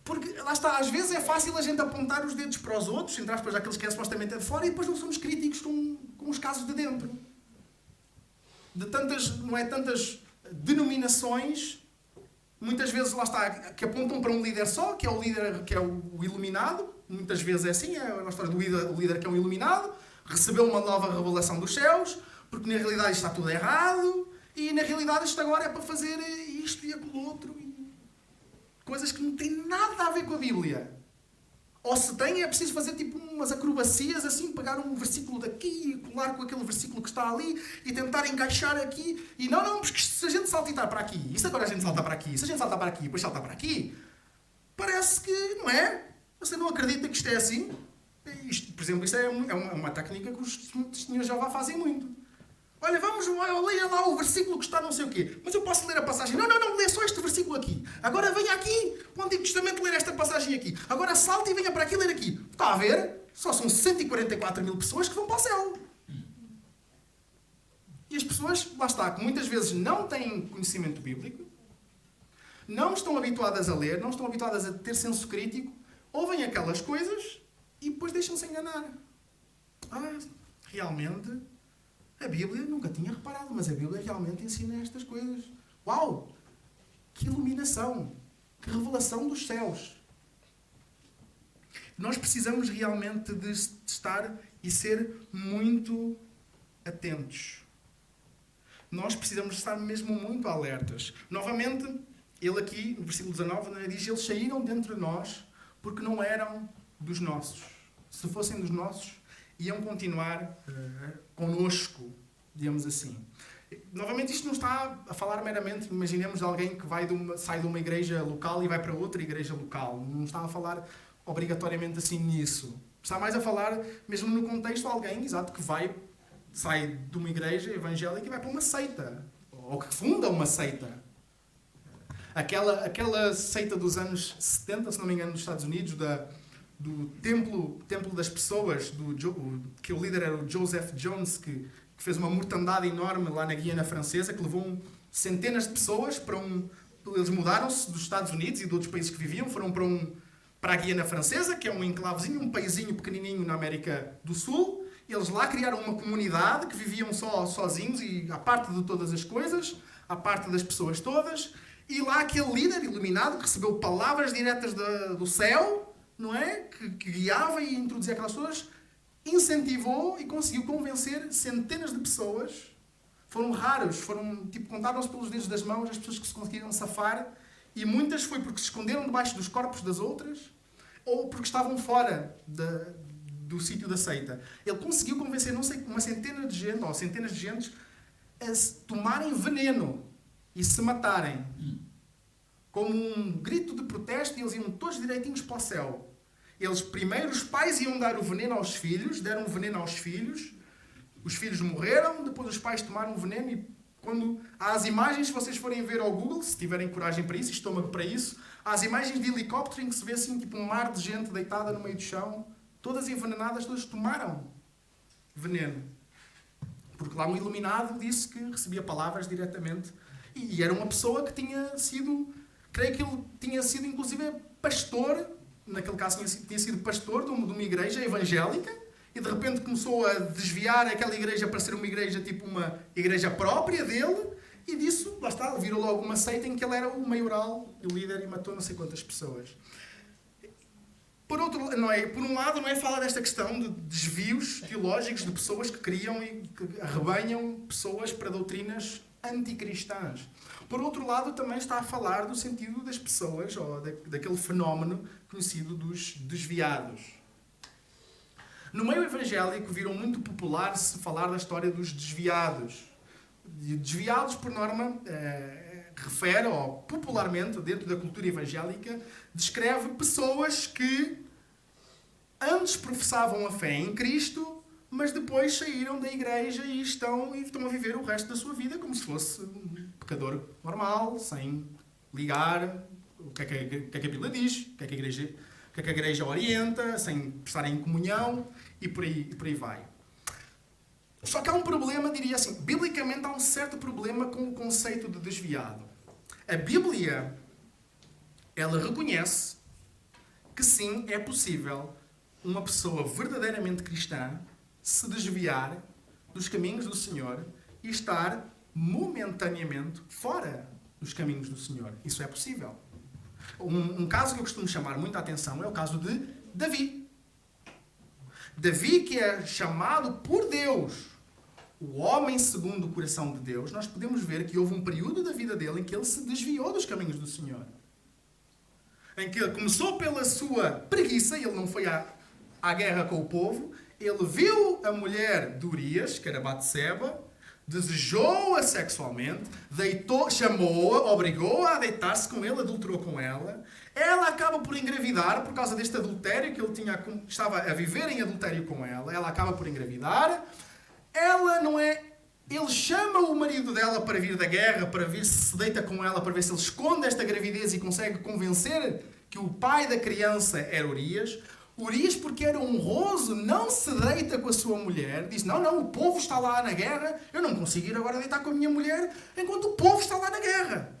Porque, lá está, às vezes é fácil a gente apontar os dedos para os outros, entre aspas, aqueles que é supostamente de fora, e depois não somos críticos com os casos de dentro. De tantas, não é, tantas denominações, muitas vezes, lá está, que apontam para um líder só, que é o líder, que é o iluminado, muitas vezes é assim, é a história do líder que é um iluminado, recebeu uma nova revelação dos céus, porque na realidade isto está tudo errado, e na realidade isto agora é para fazer isto e aquilo outro, coisas que não têm nada a ver com a Bíblia. Ou se tem, é preciso fazer tipo umas acrobacias assim, pegar um versículo daqui e colar com aquele versículo que está ali e tentar encaixar aqui. E não, porque se a gente saltitar para aqui, e se agora a gente salta para aqui, se a gente salta para aqui e depois salta para aqui, parece que, não é? Você não acredita que isto é assim? Isto, por exemplo, isto é uma técnica que os testemunhos de Jeová fazem muito. Olha, leia lá o versículo que está não sei o quê. Mas eu posso ler a passagem. Não, lê só este versículo aqui. Agora venha aqui, para o Antigo Testamento, ler esta passagem aqui. Agora salte e venha para aqui ler aqui. Está a ver? Só são 144 mil pessoas que vão para o céu. E as pessoas, lá está, que muitas vezes não têm conhecimento bíblico, não estão habituadas a ler, não estão habituadas a ter senso crítico, ouvem aquelas coisas e depois deixam-se enganar. Realmente... a Bíblia nunca tinha reparado, mas a Bíblia realmente ensina estas coisas. Uau! Que iluminação! Que revelação dos céus! Nós precisamos realmente de estar e ser muito atentos. Nós precisamos estar mesmo muito alertas. Novamente, ele aqui, no versículo 19, diz: eles saíram dentre nós porque não eram dos nossos. Se fossem dos nossos, iam continuar connosco, digamos assim. Novamente, isto não está a falar meramente, imaginemos alguém que sai de uma igreja local e vai para outra igreja local. Não está a falar obrigatoriamente assim nisso. Está mais a falar, mesmo no contexto, de alguém, exato, que sai de uma igreja evangélica e vai para uma seita. Ou que funda uma seita. Aquela seita dos anos 70, se não me engano, dos Estados Unidos, do templo das pessoas, que o líder era o Joseph Jones, que fez uma mortandade enorme lá na Guiana Francesa, que levou centenas de pessoas eles mudaram-se dos Estados Unidos e de outros países que viviam, foram para a Guiana Francesa, que é um enclavezinho, um paísinho pequenininho na América do Sul. Eles lá criaram uma comunidade que viviam sozinhos e à parte de todas as coisas, à parte das pessoas todas. E lá aquele líder iluminado que recebeu palavras diretas do céu, não é? Que guiava e introduzia aquelas pessoas, incentivou e conseguiu convencer centenas de pessoas. Foram raros, contaram-se pelos dedos das mãos as pessoas que se conseguiram safar, e muitas foi porque se esconderam debaixo dos corpos das outras ou porque estavam fora do sítio da seita. Ele conseguiu convencer, não sei, uma centena de gente ou centenas de gente a tomarem veneno e se matarem. Como um grito de protesto, e eles iam todos direitinhos para o céu. Eles primeiro, os pais iam dar o veneno aos filhos, deram o veneno aos filhos, os filhos morreram, depois os pais tomaram o veneno, e quando há as imagens, se vocês forem ver ao Google, se tiverem coragem para isso, estômago para isso, há as imagens de helicóptero em que se vê assim, tipo um mar de gente deitada no meio do chão, todas envenenadas, todas tomaram veneno. Porque lá um iluminado disse que recebia palavras diretamente, e era uma pessoa que tinha sido, creio que ele tinha sido inclusive pastor naquele caso tinha sido pastor de uma igreja evangélica e de repente começou a desviar aquela igreja para ser uma igreja tipo uma igreja própria dele e disso, lá está, virou logo uma seita em que ele era o maioral, o líder e matou não sei quantas pessoas. Por um lado, não é falar desta questão de desvios teológicos de pessoas que criam e que arrebanham pessoas para doutrinas anticristãs. Por outro lado, também está a falar do sentido das pessoas, ou daquele fenómeno conhecido dos desviados. No meio evangélico, viram muito popular se falar da história dos desviados. Desviados, por norma, refere, ou popularmente, dentro da cultura evangélica, descreve pessoas que antes professavam a fé em Cristo, mas depois saíram da igreja e estão a viver o resto da sua vida como se fosse um pecador normal, sem ligar o que é que a Bíblia diz, o que é que a igreja orienta, sem estarem em comunhão e por aí vai. Só que há um problema, diria assim, biblicamente há um certo problema com o conceito de desviado. A Bíblia, ela reconhece que sim, é possível uma pessoa verdadeiramente cristã se desviar dos caminhos do Senhor e estar momentaneamente fora dos caminhos do Senhor. Isso é possível. Um caso que eu costumo chamar muita atenção é o caso de Davi. Davi, que é chamado por Deus o homem segundo o coração de Deus, nós podemos ver que houve um período da vida dele em que ele se desviou dos caminhos do Senhor. Em que ele começou pela sua preguiça, ele não foi à guerra com o povo, ele viu a mulher de Urias, que era Batseba, desejou-a sexualmente, chamou-a, obrigou-a a deitar-se com ele, adulterou com ela. Ela acaba por engravidar por causa deste adultério que ele estava a viver em adultério com ela. Ela acaba por engravidar. Ele chama o marido dela para vir da guerra, para ver se deita com ela, para ver se ele esconde esta gravidez e consegue convencer que o pai da criança era Urias. Urias, porque era honroso, não se deita com a sua mulher. Diz, não, o povo está lá na guerra, eu não consigo ir agora deitar com a minha mulher enquanto o povo está lá na guerra.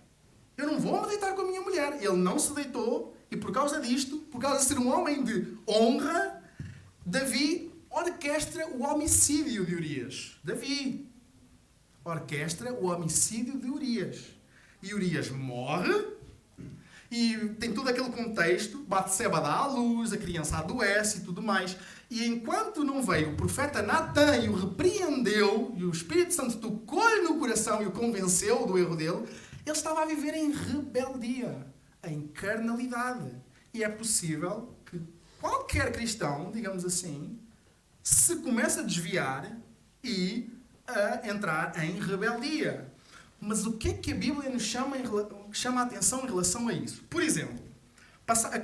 Eu não vou me deitar com a minha mulher. Ele não se deitou e por causa disto, por causa de ser um homem de honra, Davi orquestra o homicídio de Urias. Davi orquestra o homicídio de Urias. E Urias morre. E tem todo aquele contexto, Batseba dá à luz, a criança adoece e tudo mais. E enquanto não veio o profeta Natã e o repreendeu, e o Espírito Santo tocou-lhe no coração e o convenceu do erro dele, ele estava a viver em rebeldia, em carnalidade. E é possível que qualquer cristão, digamos assim, se comece a desviar e a entrar em rebeldia. Mas o que é que a Bíblia nos chama a atenção em relação a isso? Por exemplo,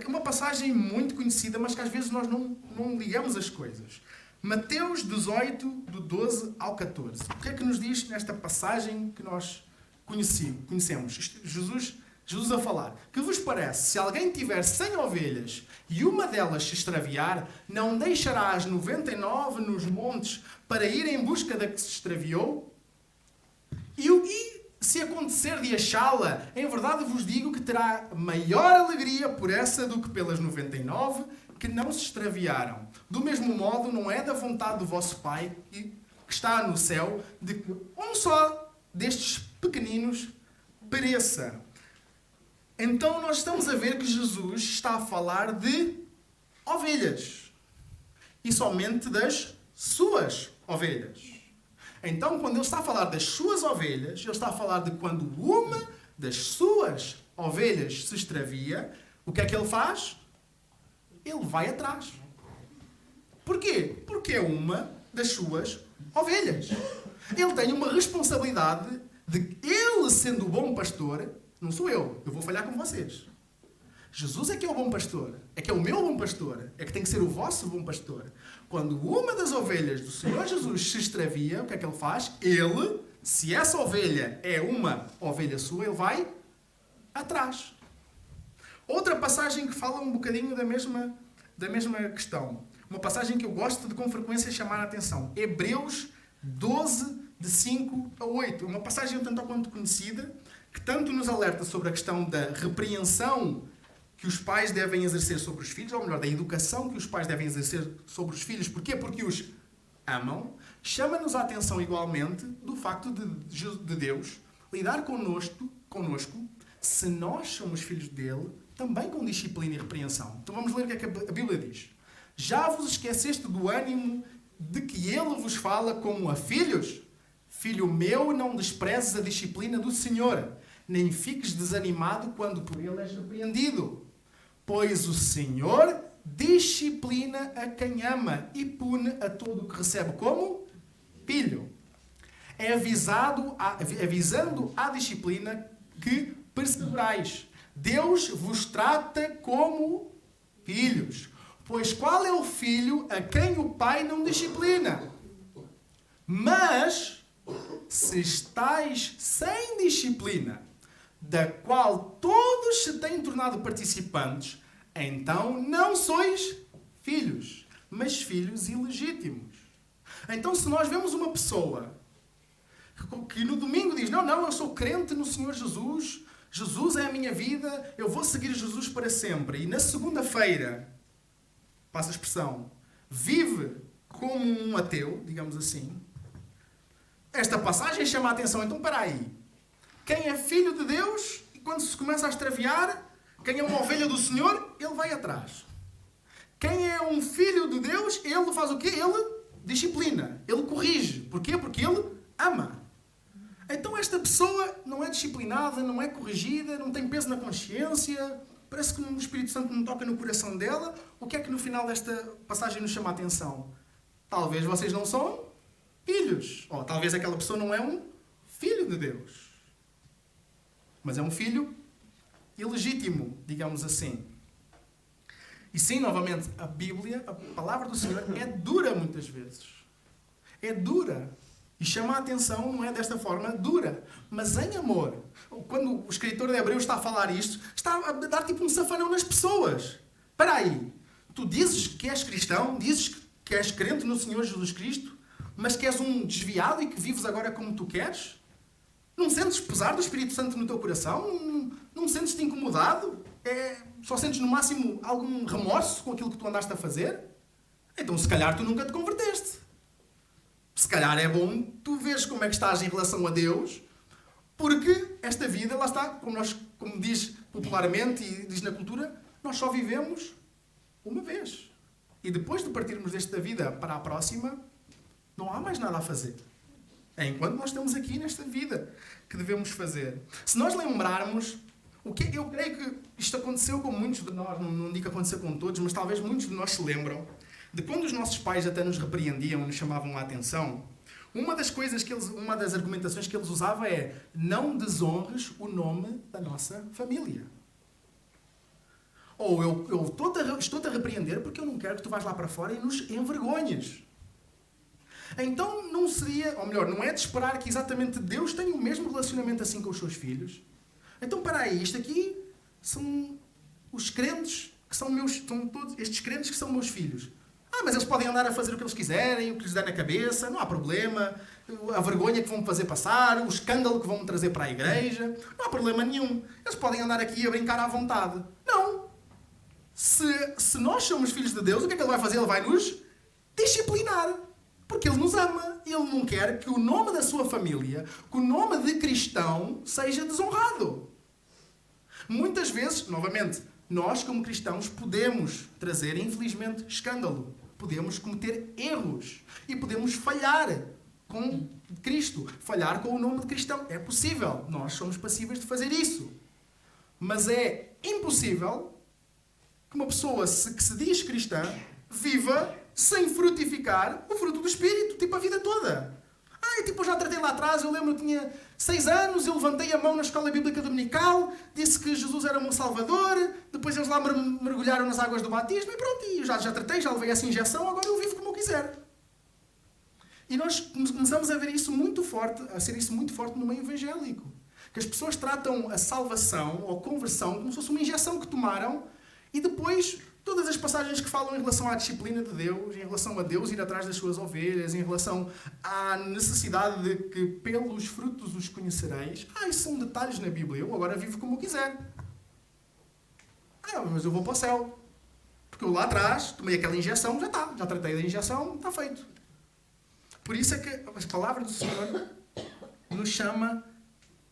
uma passagem muito conhecida, mas que às vezes nós não ligamos as coisas. Mateus 18, do 12 ao 14. O que é que nos diz nesta passagem que nós conhecemos? Jesus a falar. Que vos parece, se alguém tiver 100 ovelhas e uma delas se extraviar, não deixará as 99 nos montes para ir em busca da que se extraviou? E se acontecer de achá-la, em verdade vos digo que terá maior alegria por essa do que pelas 99 que não se extraviaram. Do mesmo modo, não é da vontade do vosso Pai que está no céu de que um só destes pequeninos pereça. Então nós estamos a ver que Jesus está a falar de ovelhas. E somente das suas ovelhas. Então, quando ele está a falar das suas ovelhas, ele está a falar de quando uma das suas ovelhas se extravia, o que é que ele faz? Ele vai atrás. Porquê? Porque é uma das suas ovelhas. Ele tem uma responsabilidade de ele, sendo o bom pastor, não sou eu vou falhar com vocês. Jesus é que é o bom pastor, é que é o meu bom pastor, é que tem que ser o vosso bom pastor. Quando uma das ovelhas do Senhor Jesus se extravia, o que é que ele faz? Ele, se essa ovelha é uma ovelha sua, ele vai atrás. Outra passagem que fala um bocadinho da mesma questão. Uma passagem que eu gosto de com frequência chamar a atenção. Hebreus 12, de 5 a 8. Uma passagem um tanto ou quanto conhecida, que tanto nos alerta sobre a questão da repreensão que os pais devem exercer sobre os filhos, ou melhor, da educação que os pais devem exercer sobre os filhos. Porquê? Porque os amam. Chama-nos a atenção igualmente do facto de Deus lidar connosco, se nós somos filhos dele, também com disciplina e repreensão. Então vamos ler o que é que a Bíblia diz. Já vos esqueceste do ânimo de que ele vos fala como a filhos? Filho meu, não desprezes a disciplina do Senhor, nem fiques desanimado quando por ele és repreendido. Pois o Senhor disciplina a quem ama e pune a todo o que recebe como filho. É avisando à disciplina que perseverais. Deus vos trata como filhos. Pois qual é o filho a quem o pai não disciplina? Mas, se estáis sem disciplina, da qual todos se têm tornado participantes, então não sois filhos, mas filhos ilegítimos. Então, se nós vemos uma pessoa que no domingo diz, não, eu sou crente no Senhor Jesus, Jesus é a minha vida, eu vou seguir Jesus para sempre, e na segunda-feira, passa a expressão, vive como um ateu, digamos assim, esta passagem chama a atenção. Então, espera aí. Quem é filho de Deus, e quando se começa a extraviar, quem é uma ovelha do Senhor, ele vai atrás. Quem é um filho de Deus, ele faz o quê? Ele disciplina, ele corrige. Porquê? Porque ele ama. Então esta pessoa não é disciplinada, não é corrigida, não tem peso na consciência, parece que o Espírito Santo não toca no coração dela. O que é que no final desta passagem nos chama a atenção? Talvez vocês não são filhos, ou talvez aquela pessoa não é um filho de Deus, mas é um filho ilegítimo, digamos assim. E sim, novamente, a Bíblia, a palavra do Senhor é dura muitas vezes. É dura. E chama a atenção, não é desta forma, dura, mas em amor. Quando o escritor de Hebreus está a falar isto, está a dar tipo um safanão nas pessoas. Espera aí, tu dizes que és cristão, dizes que és crente no Senhor Jesus Cristo, mas que és um desviado e que vives agora como tu queres? Não sentes pesar do Espírito Santo no teu coração? Não sentes-te incomodado? Só sentes no máximo algum remorso com aquilo que tu andaste a fazer? Então se calhar tu nunca te converteste. Se calhar é bom tu veres como é que estás em relação a Deus, porque esta vida, lá está, como diz popularmente e diz na cultura, nós só vivemos uma vez. E depois de partirmos desta vida para a próxima, não há mais nada a fazer. É enquanto nós estamos aqui nesta vida que devemos fazer. Se nós lembrarmos, eu creio que isto aconteceu com muitos de nós, não digo que aconteceu com todos, mas talvez muitos de nós se lembram de quando os nossos pais até nos repreendiam, nos chamavam a atenção. Uma das argumentações que eles usavam é: não desonres o nome da nossa família. Ou eu estou-te a repreender porque eu não quero que tu vás lá para fora e nos envergonhes. Então não seria, ou melhor, não é de esperar que exatamente Deus tenha o mesmo relacionamento assim com os seus filhos? Então, para aí, isto aqui são os crentes que são todos estes crentes que são meus filhos. Mas eles podem andar a fazer o que eles quiserem, o que lhes der na cabeça, não há problema. A vergonha que vão me fazer passar, o escândalo que vão me trazer para a igreja, não há problema nenhum. Eles podem andar aqui a brincar à vontade. Não. Se nós somos filhos de Deus, o que é que Ele vai fazer? Ele vai nos disciplinar. Porque Ele nos ama. Ele não quer que o nome da sua família, que o nome de cristão, seja desonrado. Muitas vezes, novamente, nós como cristãos podemos trazer, infelizmente, escândalo. Podemos cometer erros. E podemos falhar com Cristo. Falhar com o nome de cristão. É possível. Nós somos passíveis de fazer isso. Mas é impossível que uma pessoa que se diz cristã viva sem frutificar o fruto do Espírito, tipo a vida toda. Eu já tratei lá atrás, eu lembro, eu tinha 6 anos, eu levantei a mão na escola bíblica dominical, disse que Jesus era o meu Salvador, depois eles lá mergulharam nas águas do batismo e pronto, e eu já tratei, já levei essa injeção, agora eu vivo como eu quiser. E nós começamos a ver isso muito forte, a ser isso muito forte no meio evangélico. Que as pessoas tratam a salvação ou conversão como se fosse uma injeção que tomaram e depois todas as passagens que falam em relação à disciplina de Deus, em relação a Deus ir atrás das suas ovelhas, em relação à necessidade de que pelos frutos os conhecereis, isso são detalhes na Bíblia. Eu agora vivo como eu quiser. Ah, mas eu vou para o céu. Porque eu lá atrás tomei aquela injeção, já está. Já tratei da injeção, está feito. Por isso é que a palavra do Senhor nos chama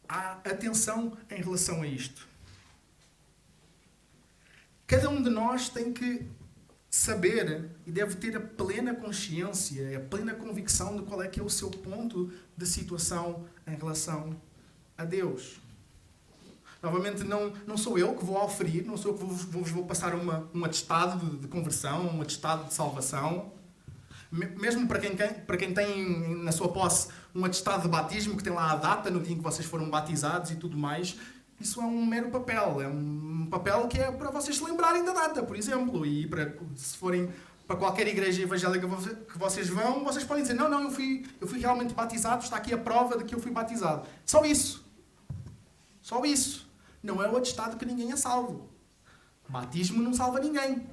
a atenção em relação a isto. Cada um de nós tem que saber e deve ter a plena consciência, a plena convicção de qual é que é o seu ponto de situação em relação a Deus. Novamente, não sou eu que vou oferir, não sou eu que vos vou passar um atestado de conversão, um atestado de salvação. Mesmo para quem tem na sua posse um atestado de batismo, que tem lá a data no dia em que vocês foram batizados e tudo mais, isso é um mero papel. É um papel que é para vocês se lembrarem da data, por exemplo. E se forem para qualquer igreja evangélica que vocês vão, vocês podem dizer, não, eu fui realmente batizado, está aqui a prova de que eu fui batizado. Só isso. Só isso. Não é o atestado que ninguém é salvo. Batismo não salva ninguém.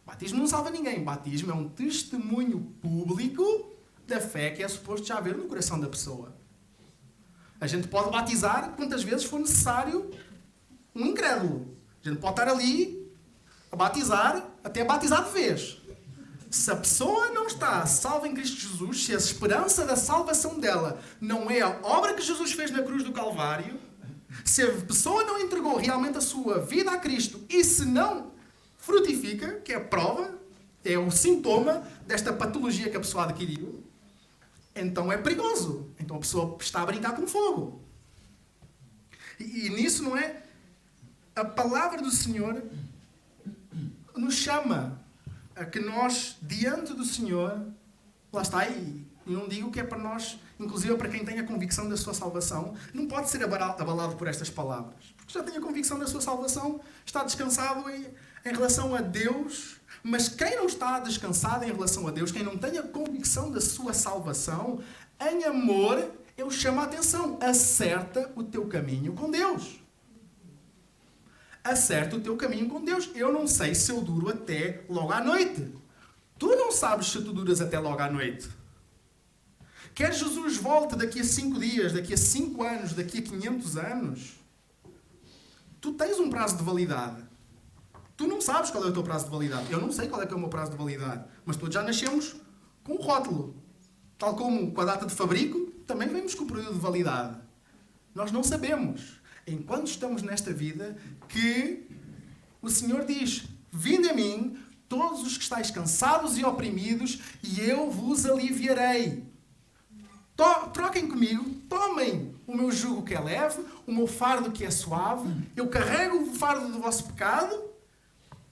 Batismo não salva ninguém. Batismo é um testemunho público da fé que é suposto já haver no coração da pessoa. A gente pode batizar quantas vezes for necessário um incrédulo. A gente pode estar ali a batizar até batizar de vez. Se a pessoa não está salva em Cristo Jesus, se a esperança da salvação dela não é a obra que Jesus fez na cruz do Calvário, se a pessoa não entregou realmente a sua vida a Cristo e se não frutifica, que é a prova, é o sintoma desta patologia que a pessoa adquiriu, então é perigoso. Então a pessoa está a brincar com fogo. E nisso, não é? A palavra do Senhor nos chama a que nós, diante do Senhor, lá está, e não digo que é para nós, inclusive para quem tem a convicção da sua salvação, não pode ser abalado por estas palavras. Porque já tem a convicção da sua salvação, está descansado em relação a Deus. Mas quem não está descansado em relação a Deus, quem não tem a convicção da sua salvação, em amor, eu chamo a atenção. Acerta o teu caminho com Deus. Acerta o teu caminho com Deus. Eu não sei se eu duro até logo à noite. Tu não sabes se tu duras até logo à noite. Quer Jesus volte daqui a 5 dias, daqui a 5 anos, daqui a 500 anos, tu tens um prazo de validade. Tu não sabes qual é o teu prazo de validade. Eu não sei qual é que é o meu prazo de validade. Mas todos já nascemos com um rótulo. Tal como com a data de fabrico, também vemos com o período de validade. Nós não sabemos, enquanto estamos nesta vida, que o Senhor diz, vinde a mim, todos os que estáis cansados e oprimidos, e eu vos aliviarei. Troquem comigo, tomem o meu jugo que é leve, o meu fardo que é suave, eu carrego o fardo do vosso pecado,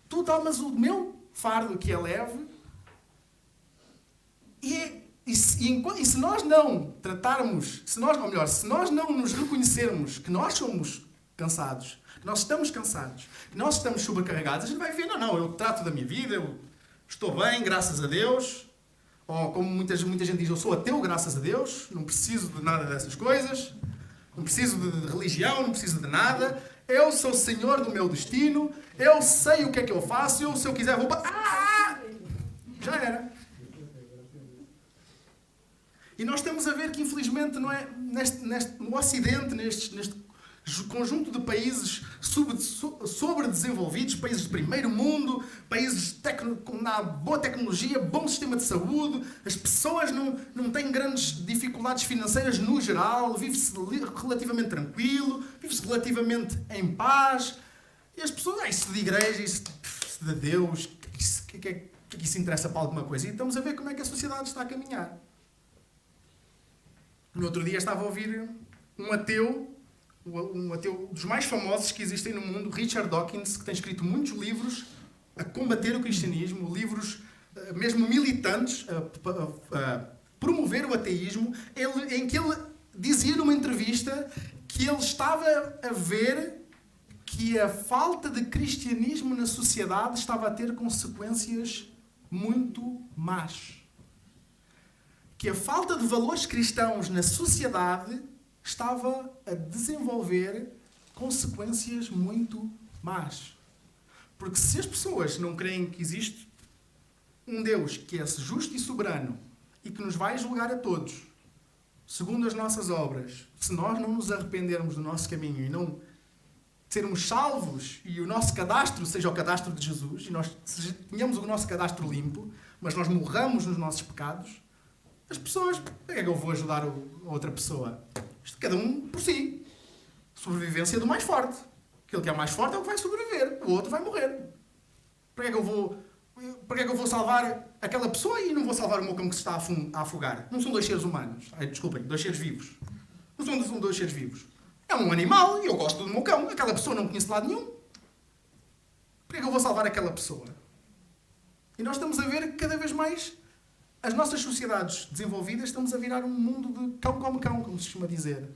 tu tomas o meu fardo que é leve. E se nós não tratarmos, se nós não nos reconhecermos que nós somos cansados, que nós estamos cansados, que nós estamos sobrecarregados, a gente vai ver, não, eu trato da minha vida, eu estou bem, graças a Deus. Ou como muita gente diz, eu sou ateu, graças a Deus, não preciso de nada dessas coisas, não preciso de religião, não preciso de nada, eu sou senhor do meu destino, eu sei o que é que eu faço, se eu quiser vou para... Já era. E nós temos a ver que, infelizmente, não é, no Ocidente, neste conjunto de países sobredesenvolvidos, países de primeiro mundo, países com boa tecnologia, bom sistema de saúde, as pessoas não têm grandes dificuldades financeiras no geral, vive-se relativamente tranquilo, vive-se relativamente em paz. E as pessoas, isso de igreja, isso de Deus, o que é que isso interessa para alguma coisa? E estamos a ver como é que a sociedade está a caminhar. No outro dia estava a ouvir um ateu dos mais famosos que existem no mundo, Richard Dawkins, que tem escrito muitos livros a combater o cristianismo, livros mesmo militantes, a promover o ateísmo, em que ele dizia numa entrevista que ele estava a ver que a falta de cristianismo na sociedade estava a ter consequências muito más. Que a falta de valores cristãos na sociedade estava a desenvolver consequências muito más. Porque se as pessoas não creem que existe um Deus que é justo e soberano e que nos vai julgar a todos, segundo as nossas obras, se nós não nos arrependermos do nosso caminho e não sermos salvos e o nosso cadastro seja o cadastro de Jesus, e nós tenhamos o nosso cadastro limpo, mas nós morramos nos nossos pecados, as pessoas, para que é que eu vou ajudar a outra pessoa? Isto cada um por si. Sobrevivência do mais forte. Aquele que é o mais forte é o que vai sobreviver, o outro vai morrer. Para que é que eu vou salvar aquela pessoa e não vou salvar o meu cão que se está a afogar? Não são dois seres humanos. Desculpem, dois seres vivos. Não são dois seres vivos. É um animal e eu gosto do meu cão. Aquela pessoa não conheço de lado nenhum. Para que eu vou salvar aquela pessoa? E nós estamos a ver que cada vez mais as nossas sociedades desenvolvidas estamos a virar um mundo de cão come cão, como se costuma dizer.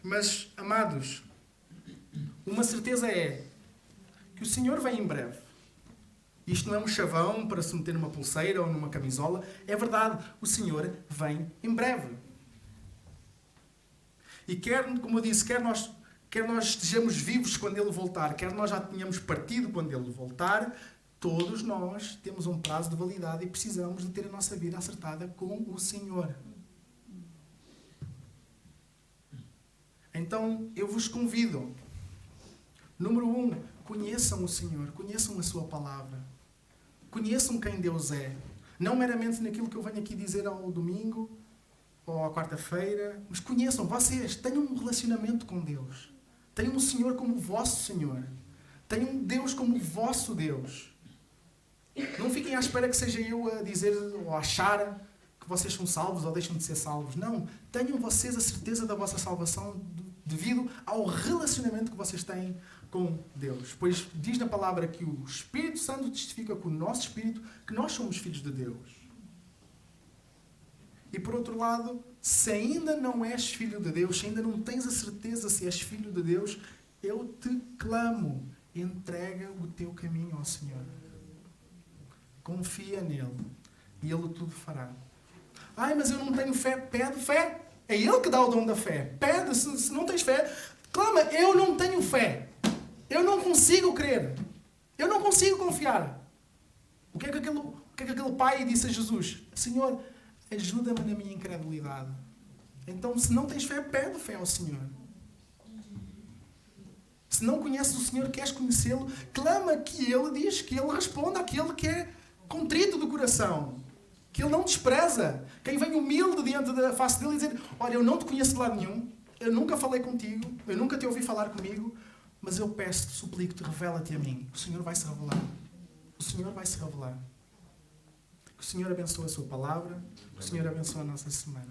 Mas, amados, uma certeza é que o Senhor vem em breve. Isto não é um chavão para se meter numa pulseira ou numa camisola. É verdade, o Senhor vem em breve. E quer, como eu disse, quer nós estejamos vivos quando Ele voltar, quer nós já tenhamos partido quando Ele voltar, todos nós temos um prazo de validade e precisamos de ter a nossa vida acertada com o Senhor. Então, eu vos convido. Número 1, conheçam o Senhor, conheçam a sua palavra. Conheçam quem Deus é. Não meramente naquilo que eu venho aqui dizer ao domingo ou à quarta-feira, mas conheçam, vocês, tenham um relacionamento com Deus. Tenham o Senhor como o vosso Senhor. Tenham Deus como o vosso Deus. Não fiquem à espera que seja eu a dizer ou a achar que vocês são salvos ou deixam de ser salvos. Não. Tenham vocês a certeza da vossa salvação devido ao relacionamento que vocês têm com Deus. Pois diz na palavra que o Espírito Santo testifica com o nosso espírito que nós somos filhos de Deus. E por outro lado, se ainda não és filho de Deus, se ainda não tens a certeza se és filho de Deus, eu te clamo, entrega o teu caminho ao Senhor. Confia nele e Ele tudo fará. Ai, mas eu não tenho fé. Pede fé. É Ele que dá o dom da fé. Pede, se não tens fé, clama, eu não tenho fé. Eu não consigo crer. Eu não consigo confiar. O que é que aquele pai disse a Jesus? Senhor, ajuda-me na minha incredulidade. Então, se não tens fé, pede fé ao Senhor. Se não conheces o Senhor, queres conhecê-lo, clama que Ele diz, que Ele responda àquele que é contrito do coração. Que Ele não despreza. Quem vem humilde diante da face dEle e dizer, olha, eu não te conheço de lado nenhum, eu nunca falei contigo, eu nunca te ouvi falar comigo, mas eu peço-te, suplico-te, revela-te a mim. O Senhor vai se revelar. O Senhor vai se revelar. Que o Senhor abençoe a sua palavra, que o Senhor abençoe a nossa semana.